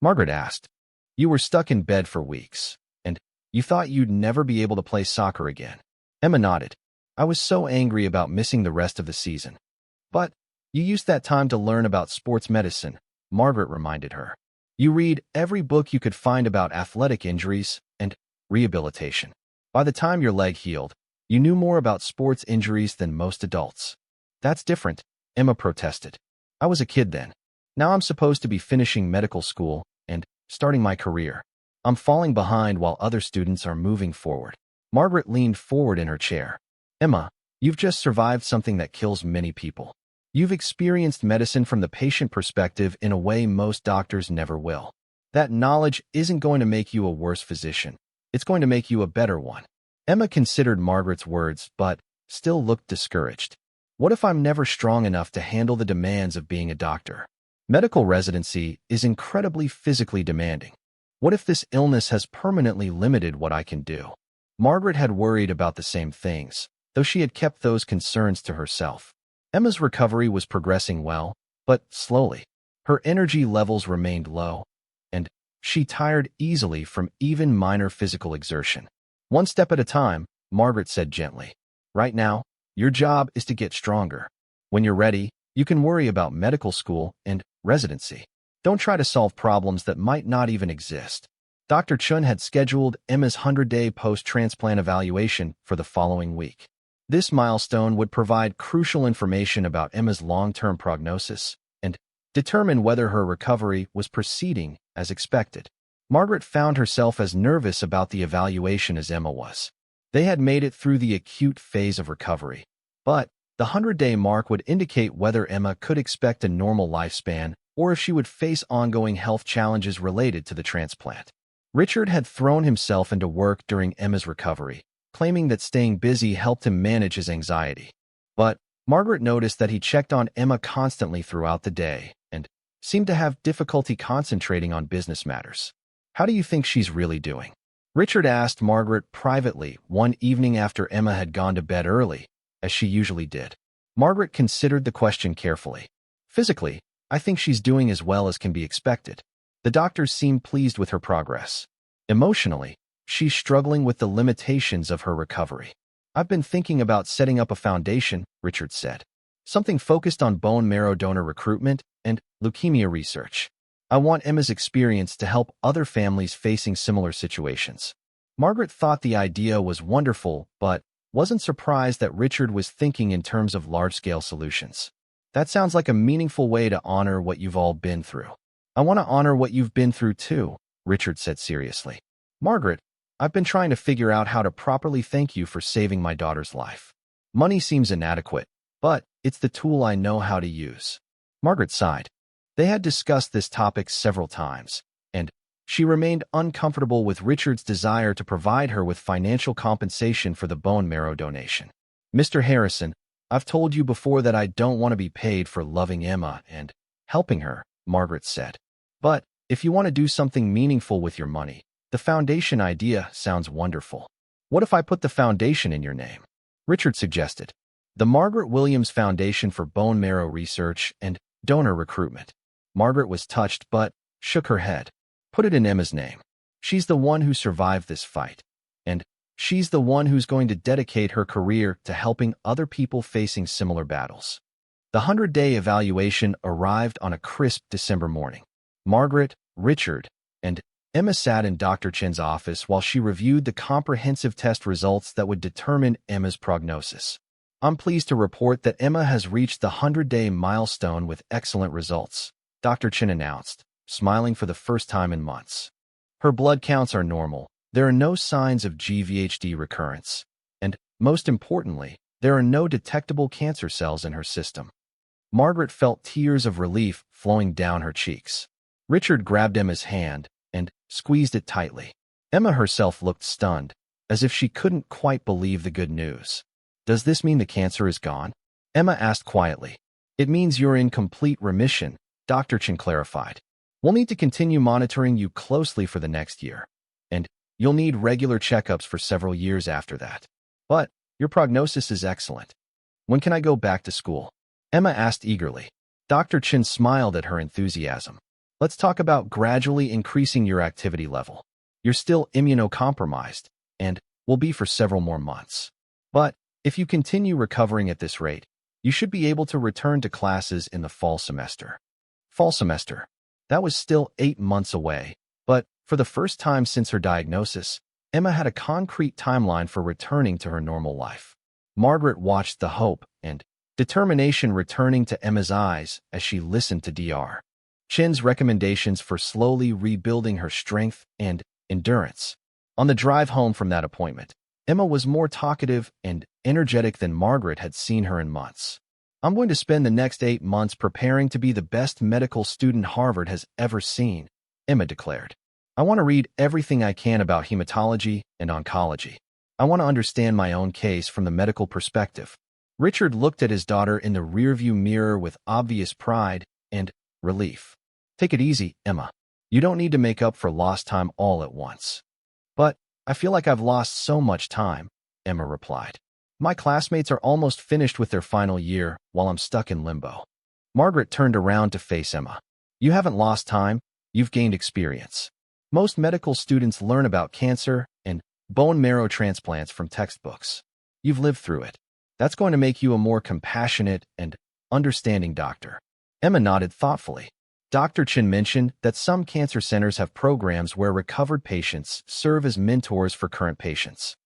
Margaret asked. "You were stuck in bed for weeks, and you thought you'd never be able to play soccer again." Emma nodded. "I was so angry about missing the rest of the season." "But you used that time to learn about sports medicine," Margaret reminded her. "You read every book you could find about athletic injuries and rehabilitation. By the time your leg healed, you knew more about sports injuries than most adults." "That's different," Emma protested. "I was a kid then. Now I'm supposed to be finishing medical school and starting my career. I'm falling behind while other students are moving forward." Margaret leaned forward in her chair. "Emma, you've just survived something that kills many people. You've experienced medicine from the patient perspective in a way most doctors never will. That knowledge isn't going to make you a worse physician. It's going to make you a better one." Emma considered Margaret's words, but still looked discouraged. "What if I'm never strong enough to handle the demands of being a doctor? Medical residency is incredibly physically demanding. What if this illness has permanently limited what I can do?" Margaret had worried about the same things, though she had kept those concerns to herself. Emma's recovery was progressing well, but slowly. Her energy levels remained low, and she tired easily from even minor physical exertion. "One step at a time," Margaret said gently. "Right now, your job is to get stronger. When you're ready, you can worry about medical school and residency. Don't try to solve problems that might not even exist." Dr. Chun had scheduled Emma's 100-day post-transplant evaluation for the following week. This milestone would provide crucial information about Emma's long-term prognosis and determine whether her recovery was proceeding as expected. Margaret found herself as nervous about the evaluation as Emma was. They had made it through the acute phase of recovery, but the 100-day mark would indicate whether Emma could expect a normal lifespan or if she would face ongoing health challenges related to the transplant. Richard had thrown himself into work during Emma's recovery, claiming that staying busy helped him manage his anxiety. But Margaret noticed that he checked on Emma constantly throughout the day and seemed to have difficulty concentrating on business matters. "How do you think she's really doing?" Richard asked Margaret privately one evening after Emma had gone to bed early, as she usually did. Margaret considered the question carefully. "Physically, I think she's doing as well as can be expected. The doctors seem pleased with her progress. Emotionally, she's struggling with the limitations of her recovery. I've been thinking about setting up a foundation," Richard said. "Something focused on bone marrow donor recruitment and leukemia research. I want Emma's experience to help other families facing similar situations." Margaret thought the idea was wonderful, but wasn't surprised that Richard was thinking in terms of large-scale solutions. That sounds like a meaningful way to honor what you've all been through. I want to honor what you've been through too, Richard said seriously. Margaret, I've been trying to figure out how to properly thank you for saving my daughter's life. Money seems inadequate, but it's the tool I know how to use. Margaret sighed. They had discussed this topic several times, and she remained uncomfortable with Richard's desire to provide her with financial compensation for the bone marrow donation. Mr. Harrison, I've told you before that I don't want to be paid for loving Emma and helping her, Margaret said. But if you want to do something meaningful with your money, the foundation idea sounds wonderful. What if I put the foundation in your name? Richard suggested. The Margaret Williams Foundation for Bone Marrow Research and Donor Recruitment. Margaret was touched but shook her head. Put it in Emma's name. She's the one who survived this fight, and she's the one who's going to dedicate her career to helping other people facing similar battles. The 100-day evaluation arrived on a crisp December morning. Margaret, Richard, and Emma sat in Dr. Chen's office while she reviewed the comprehensive test results that would determine Emma's prognosis. I'm pleased to report that Emma has reached the 100-day milestone with excellent results, Dr. Chen announced, smiling for the first time in months. Her blood counts are normal, there are no signs of GVHD recurrence, and, most importantly, there are no detectable cancer cells in her system. Margaret felt tears of relief flowing down her cheeks. Richard grabbed Emma's hand and squeezed it tightly. Emma herself looked stunned, as if she couldn't quite believe the good news. Does this mean the cancer is gone? Emma asked quietly. It means you're in complete remission, Dr. Chen clarified. We'll need to continue monitoring you closely for the next year, and you'll need regular checkups for several years after that. But your prognosis is excellent. When can I go back to school? Emma asked eagerly. Dr. Chen smiled at her enthusiasm. Let's talk about gradually increasing your activity level. You're still immunocompromised, and will be for several more months. But if you continue recovering at this rate, you should be able to return to classes in the fall semester. Fall semester. That was still 8 months away, but for the first time since her diagnosis, Emma had a concrete timeline for returning to her normal life. Margaret watched the hope and determination returning to Emma's eyes as she listened to Dr. Chen's recommendations for slowly rebuilding her strength and endurance. On the drive home from that appointment, Emma was more talkative and energetic than Margaret had seen her in months. I'm going to spend the next 8 months preparing to be the best medical student Harvard has ever seen, Emma declared. I want to read everything I can about hematology and oncology. I want to understand my own case from the medical perspective. Richard looked at his daughter in the rearview mirror with obvious pride and relief. Take it easy, Emma. You don't need to make up for lost time all at once. But I feel like I've lost so much time, Emma replied. My classmates are almost finished with their final year while I'm stuck in limbo. Margaret turned around to face Emma. You haven't lost time, you've gained experience. Most medical students learn about cancer and bone marrow transplants from textbooks. You've lived through it. That's going to make you a more compassionate and understanding doctor. Emma nodded thoughtfully. Dr. Chen mentioned that some cancer centers have programs where recovered patients serve as mentors for current patients.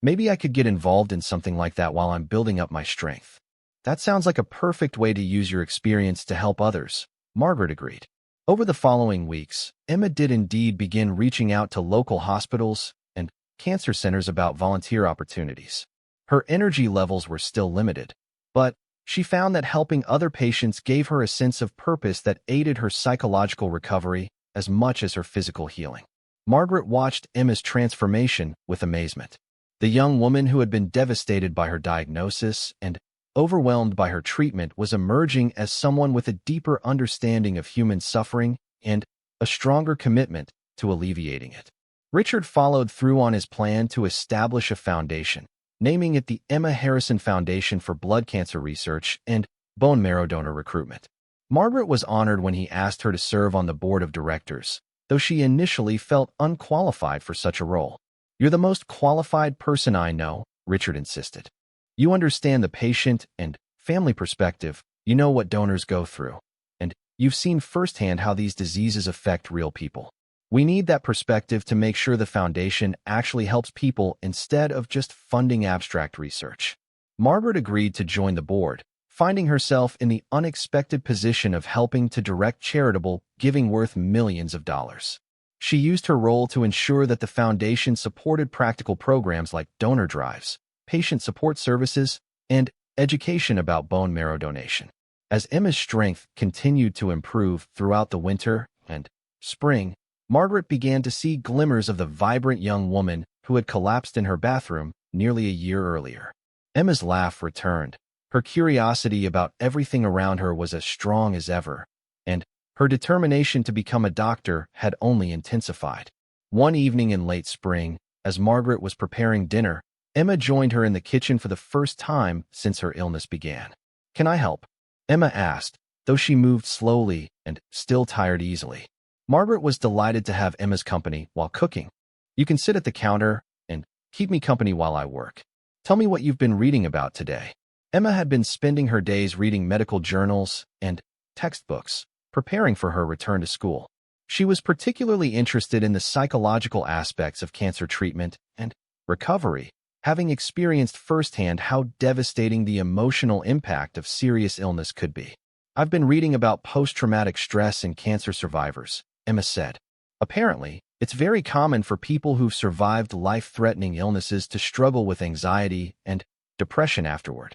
Maybe I could get involved in something like that while I'm building up my strength. That sounds like a perfect way to use your experience to help others, Margaret agreed. Over the following weeks, Emma did indeed begin reaching out to local hospitals and cancer centers about volunteer opportunities. Her energy levels were still limited, but she found that helping other patients gave her a sense of purpose that aided her psychological recovery as much as her physical healing. Margaret watched Emma's transformation with amazement. The young woman who had been devastated by her diagnosis and overwhelmed by her treatment was emerging as someone with a deeper understanding of human suffering and a stronger commitment to alleviating it. Richard followed through on his plan to establish a foundation, naming it the Emma Harrison Foundation for Blood Cancer Research and Bone Marrow Donor Recruitment. Margaret was honored when he asked her to serve on the board of directors, though she initially felt unqualified for such a role. You're the most qualified person I know, Richard insisted. You understand the patient and family perspective, you know what donors go through, and you've seen firsthand how these diseases affect real people. We need that perspective to make sure the foundation actually helps people instead of just funding abstract research. Margaret agreed to join the board, finding herself in the unexpected position of helping to direct charitable giving worth millions of dollars. She used her role to ensure that the foundation supported practical programs like donor drives, patient support services, and education about bone marrow donation. As Emma's strength continued to improve throughout the winter and spring, Margaret began to see glimmers of the vibrant young woman who had collapsed in her bathroom nearly a year earlier. Emma's laugh returned. Her curiosity about everything around her was as strong as ever, and her determination to become a doctor had only intensified. One evening in late spring, as Margaret was preparing dinner, Emma joined her in the kitchen for the first time since her illness began. "Can I help?" Emma asked, though she moved slowly and still tired easily. Margaret was delighted to have Emma's company while cooking. "You can sit at the counter and keep me company while I work. Tell me what you've been reading about today." Emma had been spending her days reading medical journals and textbooks, preparing for her return to school. She was particularly interested in the psychological aspects of cancer treatment and recovery, having experienced firsthand how devastating the emotional impact of serious illness could be. "I've been reading about post-traumatic stress in cancer survivors," Emma said. "Apparently, it's very common for people who've survived life-threatening illnesses to struggle with anxiety and depression afterward."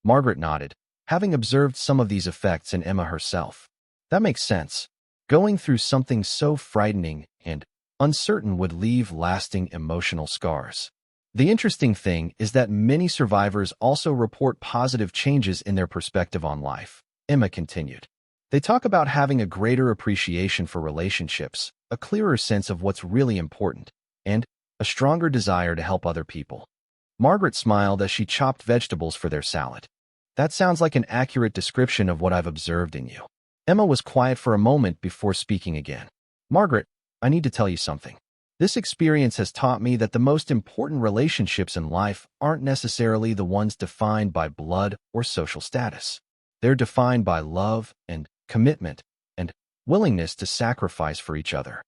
Margaret nodded, having observed some of these effects in Emma herself. "That makes sense. Going through something so frightening and uncertain would leave lasting emotional scars. The interesting thing is that many survivors also report positive changes in their perspective on life," Emma continued. "They talk about having a greater appreciation for relationships, a clearer sense of what's really important, and a stronger desire to help other people." Margaret smiled as she chopped vegetables for their salad. "That sounds like an accurate description of what I've observed in you." Emma was quiet for a moment before speaking again. "Margaret, I need to tell you something. This experience has taught me that the most important relationships in life aren't necessarily the ones defined by blood or social status. They're defined by love and commitment and willingness to sacrifice for each other."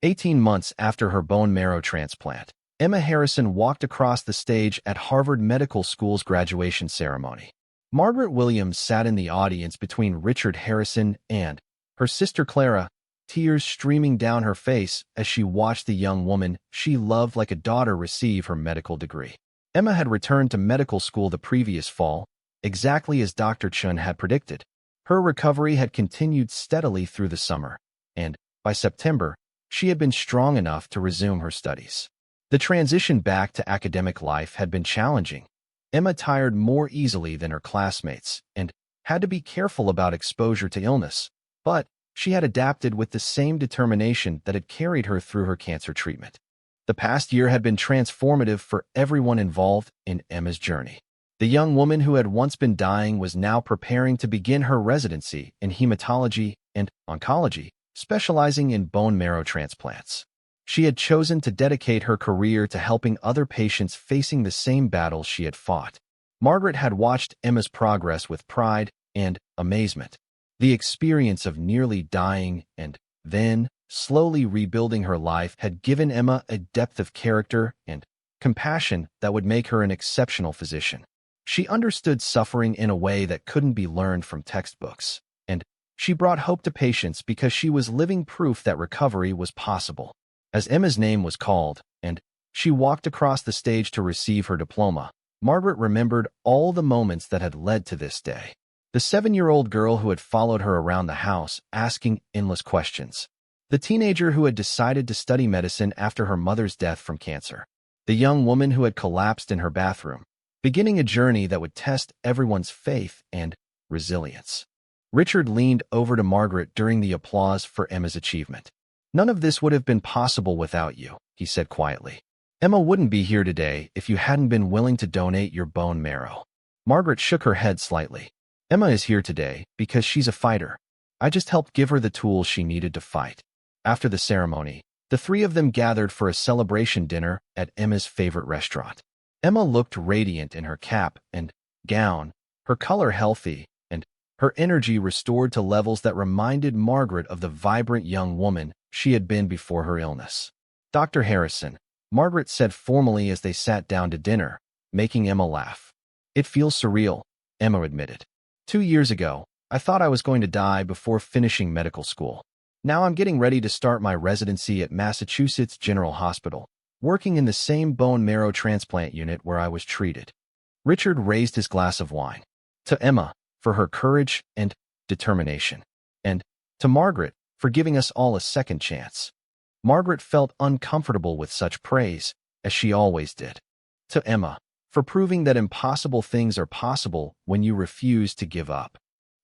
18 months after her bone marrow transplant, Emma Harrison walked across the stage at Harvard Medical School's graduation ceremony. Margaret Williams sat in the audience between Richard Harrison and her sister Clara, tears streaming down her face as she watched the young woman she loved like a daughter receive her medical degree. Emma had returned to medical school the previous fall, exactly as Dr. Chun had predicted. Her recovery had continued steadily through the summer, and by September, she had been strong enough to resume her studies. The transition back to academic life had been challenging. Emma tired more easily than her classmates and had to be careful about exposure to illness, but she had adapted with the same determination that had carried her through her cancer treatment. The past year had been transformative for everyone involved in Emma's journey. The young woman who had once been dying was now preparing to begin her residency in hematology and oncology, specializing in bone marrow transplants. She had chosen to dedicate her career to helping other patients facing the same battles she had fought. Margaret had watched Emma's progress with pride and amazement. The experience of nearly dying and then slowly rebuilding her life had given Emma a depth of character and compassion that would make her an exceptional physician. She understood suffering in a way that couldn't be learned from textbooks, and she brought hope to patients because she was living proof that recovery was possible. As Emma's name was called, and she walked across the stage to receive her diploma, Margaret remembered all the moments that had led to this day. The 7-year-old girl who had followed her around the house, asking endless questions. The teenager who had decided to study medicine after her mother's death from cancer. The young woman who had collapsed in her bathroom, beginning a journey that would test everyone's faith and resilience. Richard leaned over to Margaret during the applause for Emma's achievement. "None of this would have been possible without you," he said quietly. "Emma wouldn't be here today if you hadn't been willing to donate your bone marrow." Margaret shook her head slightly. "Emma is here today because she's a fighter. I just helped give her the tools she needed to fight." After the ceremony, the three of them gathered for a celebration dinner at Emma's favorite restaurant. Emma looked radiant in her cap and gown, her color healthy, and her energy restored to levels that reminded Margaret of the vibrant young woman she had been before her illness. "Dr. Harrison," Margaret said formally as they sat down to dinner, making Emma laugh. "It feels surreal," Emma admitted. "2 years ago, I thought I was going to die before finishing medical school. Now I'm getting ready to start my residency at Massachusetts General Hospital, working in the same bone marrow transplant unit where I was treated." Richard raised his glass of wine. To Emma, for her courage and determination. And to Margaret, for giving us all a second chance. Margaret felt uncomfortable with such praise, as she always did. To Emma, for proving that impossible things are possible when you refuse to give up.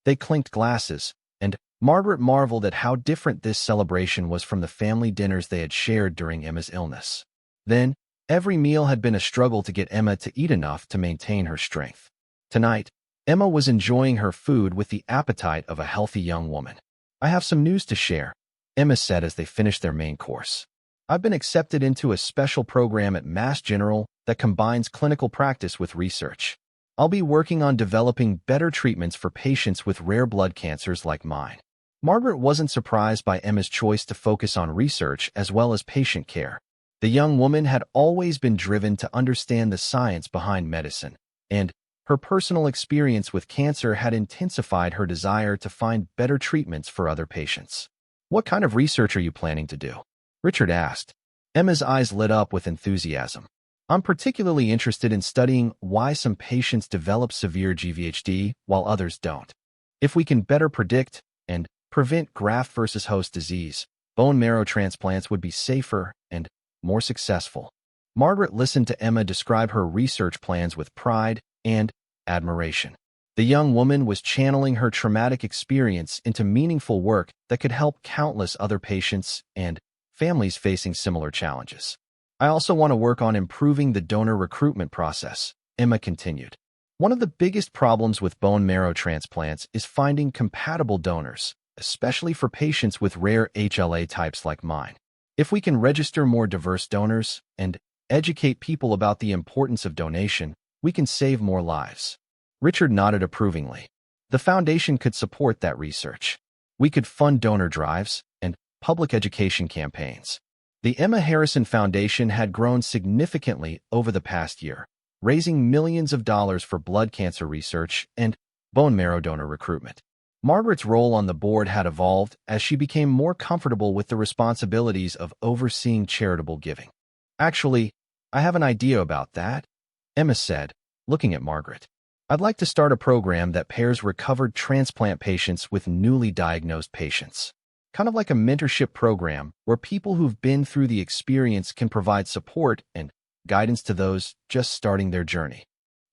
They clinked glasses, and Margaret marveled at how different this celebration was from the family dinners they had shared during Emma's illness. Then, every meal had been a struggle to get Emma to eat enough to maintain her strength. Tonight, Emma was enjoying her food with the appetite of a healthy young woman. "I have some news to share," Emma said as they finished their main course. "I've been accepted into a special program at Mass General that combines clinical practice with research. I'll be working on developing better treatments for patients with rare blood cancers like mine." Margaret wasn't surprised by Emma's choice to focus on research as well as patient care. The young woman had always been driven to understand the science behind medicine, and her personal experience with cancer had intensified her desire to find better treatments for other patients. "What kind of research are you planning to do?" Richard asked. Emma's eyes lit up with enthusiasm. "I'm particularly interested in studying why some patients develop severe GVHD while others don't. If we can better predict and prevent graft versus host disease, bone marrow transplants would be safer and more successful." Margaret listened to Emma describe her research plans with pride and admiration. The young woman was channeling her traumatic experience into meaningful work that could help countless other patients and families facing similar challenges. "I also want to work on improving the donor recruitment process," Emma continued. "One of the biggest problems with bone marrow transplants is finding compatible donors, especially for patients with rare HLA types like mine. If we can register more diverse donors and educate people about the importance of donation, we can save more lives." Richard nodded approvingly. "The foundation could support that research. We could fund donor drives and public education campaigns." The Emma Harrison Foundation had grown significantly over the past year, raising millions of dollars for blood cancer research and bone marrow donor recruitment. Margaret's role on the board had evolved as she became more comfortable with the responsibilities of overseeing charitable giving. "Actually, I have an idea about that," Emma said, looking at Margaret. "I'd like to start a program that pairs recovered transplant patients with newly diagnosed patients. Kind of like a mentorship program where people who've been through the experience can provide support and guidance to those just starting their journey."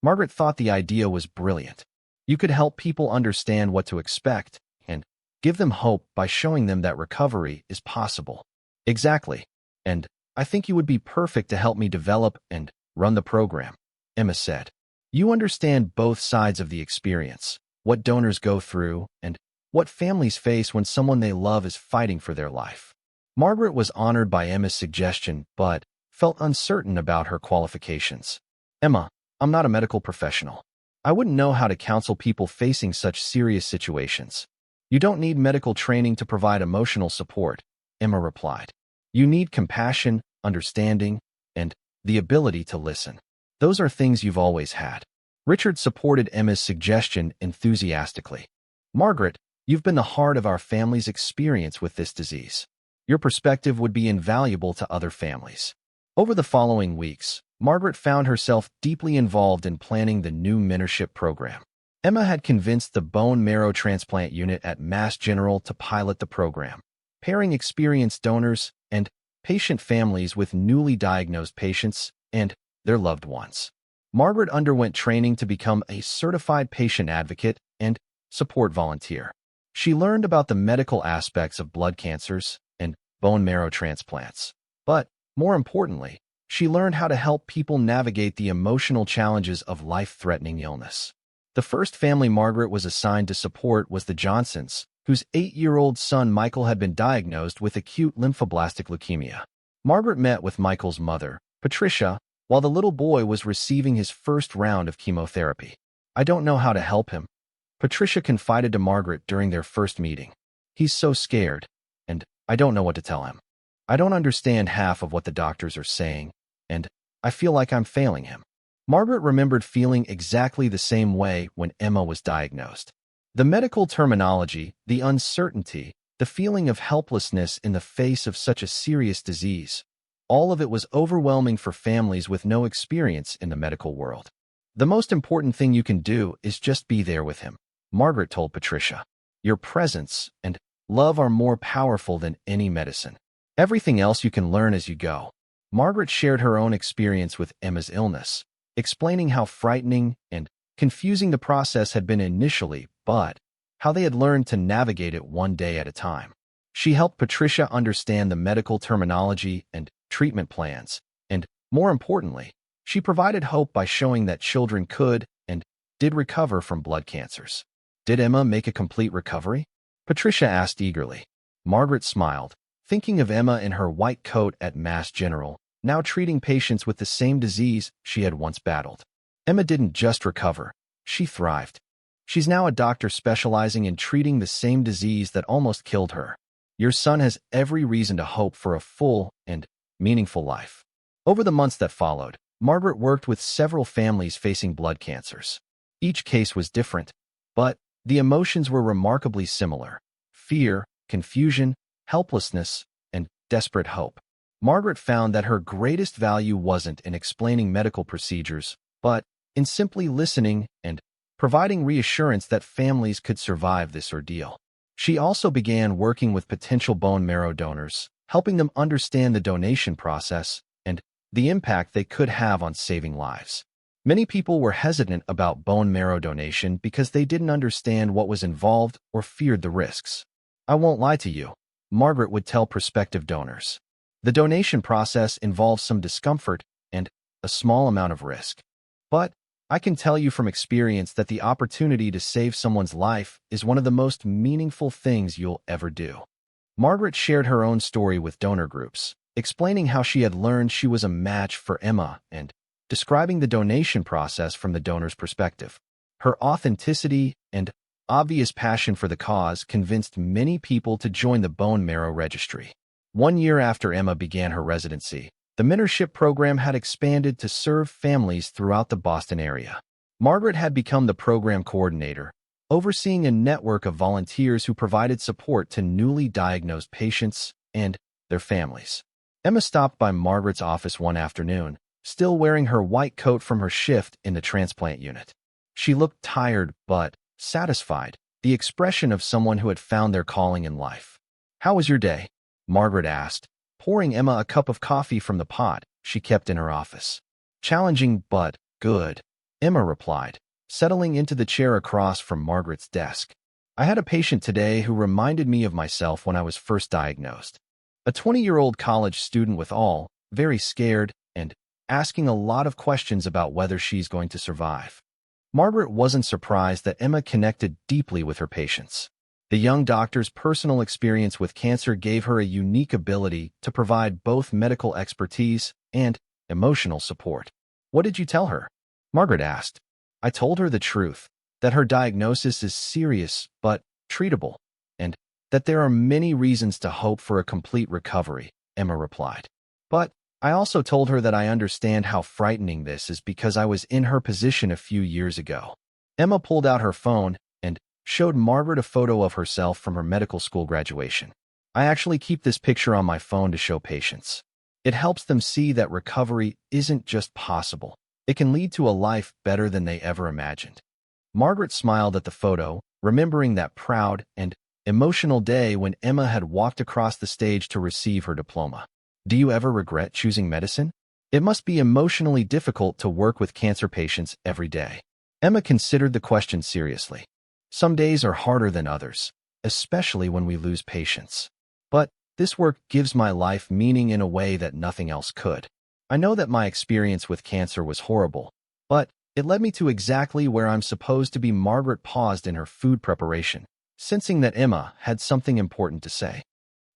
Margaret thought the idea was brilliant. You could help people understand what to expect and give them hope by showing them that recovery is possible. "Exactly. And I think you would be perfect to help me develop and run the program," Emma said. "You understand both sides of the experience, what donors go through and what families face when someone they love is fighting for their life." Margaret was honored by Emma's suggestion, but felt uncertain about her qualifications. "Emma, I'm not a medical professional. I wouldn't know how to counsel people facing such serious situations." "You don't need medical training to provide emotional support," Emma replied. "You need compassion, understanding, and the ability to listen. Those are things you've always had." Richard supported Emma's suggestion enthusiastically. "Margaret, you've been the heart of our family's experience with this disease. Your perspective would be invaluable to other families." Over the following weeks, Margaret found herself deeply involved in planning the new mentorship program. Emma had convinced the bone marrow transplant unit at Mass General to pilot the program, pairing experienced donors and patient families with newly diagnosed patients and their loved ones. Margaret underwent training to become a certified patient advocate and support volunteer. She learned about the medical aspects of blood cancers and bone marrow transplants. But, more importantly, she learned how to help people navigate the emotional challenges of life-threatening illness. The first family Margaret was assigned to support was the Johnsons, whose 8-year-old son Michael had been diagnosed with acute lymphoblastic leukemia. Margaret met with Michael's mother, Patricia, while the little boy was receiving his first round of chemotherapy. "I don't know how to help him," Patricia confided to Margaret during their first meeting. "He's so scared, and I don't know what to tell him. I don't understand half of what the doctors are saying, and I feel like I'm failing him. Margaret remembered feeling exactly the same way when Emma was diagnosed. The medical terminology, the uncertainty, the feeling of helplessness in the face of such a serious disease, all of it was overwhelming for families with no experience in the medical world. The most important thing you can do is just be there with him, Margaret told Patricia. Your presence and love are more powerful than any medicine. Everything else you can learn as you go. Margaret shared her own experience with Emma's illness, explaining how frightening and confusing the process had been initially, but how they had learned to navigate it one day at a time. She helped Patricia understand the medical terminology and treatment plans, and, more importantly, she provided hope by showing that children could and did recover from blood cancers. Did Emma make a complete recovery? Patricia asked eagerly. Margaret smiled, thinking of Emma in her white coat at Mass General, now treating patients with the same disease she had once battled. Emma didn't just recover, she thrived. She's now a doctor specializing in treating the same disease that almost killed her. Your son has every reason to hope for a full and meaningful life. Over the months that followed, Margaret worked with several families facing blood cancers. Each case was different, but the emotions were remarkably similar: fear, confusion, helplessness, and desperate hope. Margaret found that her greatest value wasn't in explaining medical procedures, but in simply listening and providing reassurance that families could survive this ordeal. She also began working with potential bone marrow donors, helping them understand the donation process and the impact they could have on saving lives. Many people were hesitant about bone marrow donation because they didn't understand what was involved or feared the risks. I won't lie to you, Margaret would tell prospective donors. The donation process involves some discomfort and a small amount of risk. But I can tell you from experience that the opportunity to save someone's life is one of the most meaningful things you'll ever do. Margaret shared her own story with donor groups, explaining how she had learned she was a match for Emma and describing the donation process from the donor's perspective. Her authenticity and obvious passion for the cause convinced many people to join the bone marrow registry. 1 year after Emma began her residency, the mentorship program had expanded to serve families throughout the Boston area. Margaret had become the program coordinator, overseeing a network of volunteers who provided support to newly diagnosed patients and their families. Emma stopped by Margaret's office one afternoon, still wearing her white coat from her shift in the transplant unit. She looked tired but satisfied, the expression of someone who had found their calling in life. "How was your day?" Margaret asked, pouring Emma a cup of coffee from the pot she kept in her office. "Challenging but good," Emma replied, settling into the chair across from Margaret's desk. "I had a patient today who reminded me of myself when I was first diagnosed. A 20-year-old college student with all, very scared, and asking a lot of questions about whether she's going to survive." Margaret wasn't surprised that Emma connected deeply with her patients. The young doctor's personal experience with cancer gave her a unique ability to provide both medical expertise and emotional support. "What did you tell her?" Margaret asked. "I told her the truth, that her diagnosis is serious but treatable, and that there are many reasons to hope for a complete recovery," Emma replied. "But I also told her that I understand how frightening this is because I was in her position a few years ago." Emma pulled out her phone and showed Margaret a photo of herself from her medical school graduation. "I actually keep this picture on my phone to show patients. It helps them see that recovery isn't just possible. It can lead to a life better than they ever imagined." Margaret smiled at the photo, remembering that proud and emotional day when Emma had walked across the stage to receive her diploma. "Do you ever regret choosing medicine? It must be emotionally difficult to work with cancer patients every day." Emma considered the question seriously. "Some days are harder than others, especially when we lose patients. But this work gives my life meaning in a way that nothing else could. I know that my experience with cancer was horrible, but it led me to exactly where I'm supposed to be." Margaret paused in her food preparation, sensing that Emma had something important to say.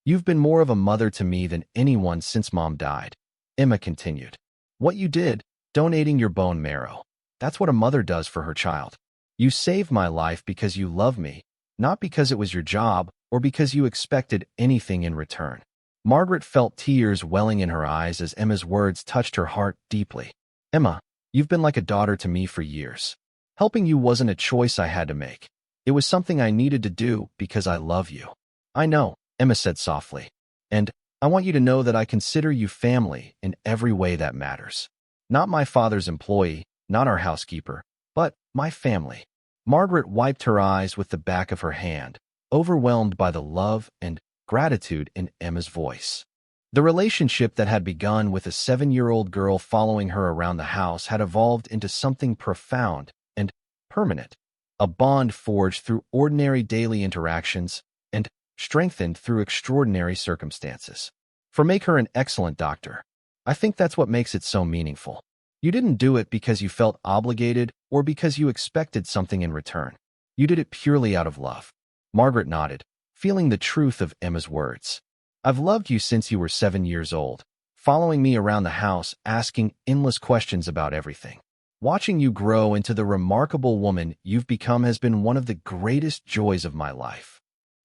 "You've been more of a mother to me than anyone since Mom died," Emma continued. "What you did, donating your bone marrow, that's what a mother does for her child. You saved my life because you love me, not because it was your job or because you expected anything in return. Margaret felt tears welling in her eyes as Emma's words touched her heart deeply. Emma, you've been like a daughter to me for years. Helping you wasn't a choice I had to make. It was something I needed to do because I love you. I know, Emma said softly. And I want you to know that I consider you family in every way that matters. Not my father's employee, not our housekeeper, but my family. Margaret wiped her eyes with the back of her hand, overwhelmed by the love and gratitude in Emma's voice. The relationship that had begun with a 7-year-old girl following her around the house had evolved into something profound and permanent, a bond forged through ordinary daily interactions and strengthened through extraordinary circumstances. For make her an excellent doctor. I think that's what makes it so meaningful. You didn't do it because you felt obligated or because you expected something in return. You did it purely out of love. Margaret nodded, feeling the truth of Emma's words. I've loved you since you were 7 years old, following me around the house, asking endless questions about everything. Watching you grow into the remarkable woman you've become has been one of the greatest joys of my life.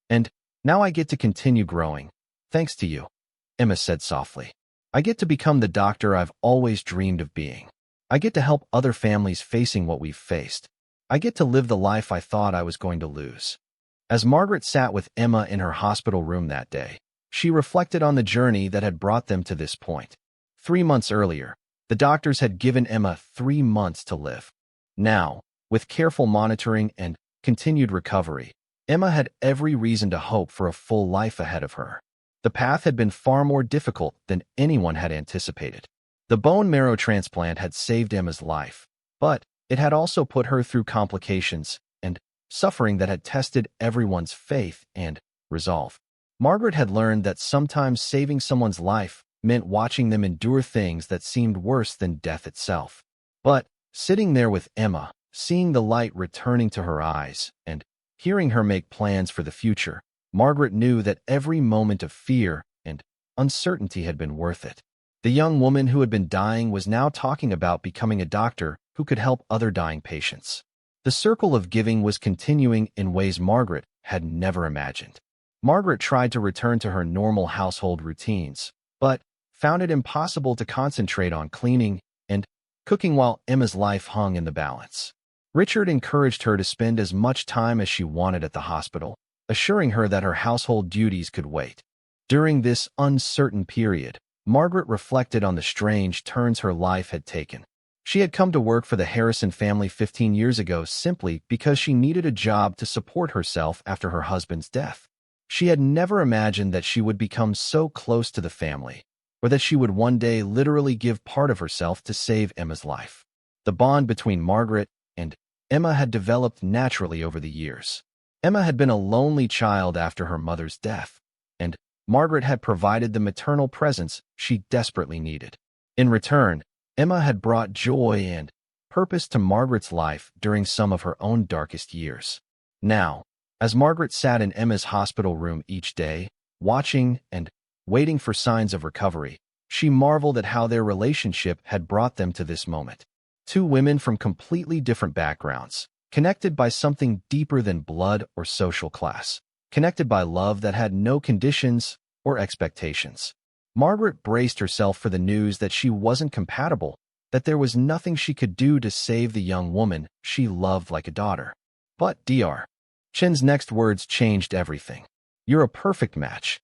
And now I get to continue growing, thanks to you, Emma said softly. I get to become the doctor I've always dreamed of being. I get to help other families facing what we've faced. I get to live the life I thought I was going to lose. As Margaret sat with Emma in her hospital room that day, she reflected on the journey that had brought them to this point. 3 months earlier, the doctors had given Emma 3 months to live. Now, with careful monitoring and continued recovery, Emma had every reason to hope for a full life ahead of her. The path had been far more difficult than anyone had anticipated. The bone marrow transplant had saved Emma's life, but it had also put her through complications and suffering that had tested everyone's faith and resolve. Margaret had learned that sometimes saving someone's life meant watching them endure things that seemed worse than death itself. But sitting there with Emma, seeing the light returning to her eyes, and hearing her make plans for the future, Margaret knew that every moment of fear and uncertainty had been worth it. The young woman who had been dying was now talking about becoming a doctor who could help other dying patients. The circle of giving was continuing in ways Margaret had never imagined. Margaret tried to return to her normal household routines, but found it impossible to concentrate on cleaning and cooking while Emma's life hung in the balance. Richard encouraged her to spend as much time as she wanted at the hospital, assuring her that her household duties could wait. During this uncertain period, Margaret reflected on the strange turns her life had taken. She had come to work for the Harrison family 15 years ago simply because she needed a job to support herself after her husband's death. She had never imagined that she would become so close to the family, or that she would one day literally give part of herself to save Emma's life. The bond between Margaret and Emma had developed naturally over the years. Emma had been a lonely child after her mother's death, and Margaret had provided the maternal presence she desperately needed. In return, Emma had brought joy and purpose to Margaret's life during some of her own darkest years. Now, as Margaret sat in Emma's hospital room each day, watching and waiting for signs of recovery, she marveled at how their relationship had brought them to this moment. Two women from completely different backgrounds, connected by something deeper than blood or social class, connected by love that had no conditions or expectations. Margaret braced herself for the news that she wasn't compatible, that there was nothing she could do to save the young woman she loved like a daughter. But Dr. Chen's next words changed everything. You're a perfect match.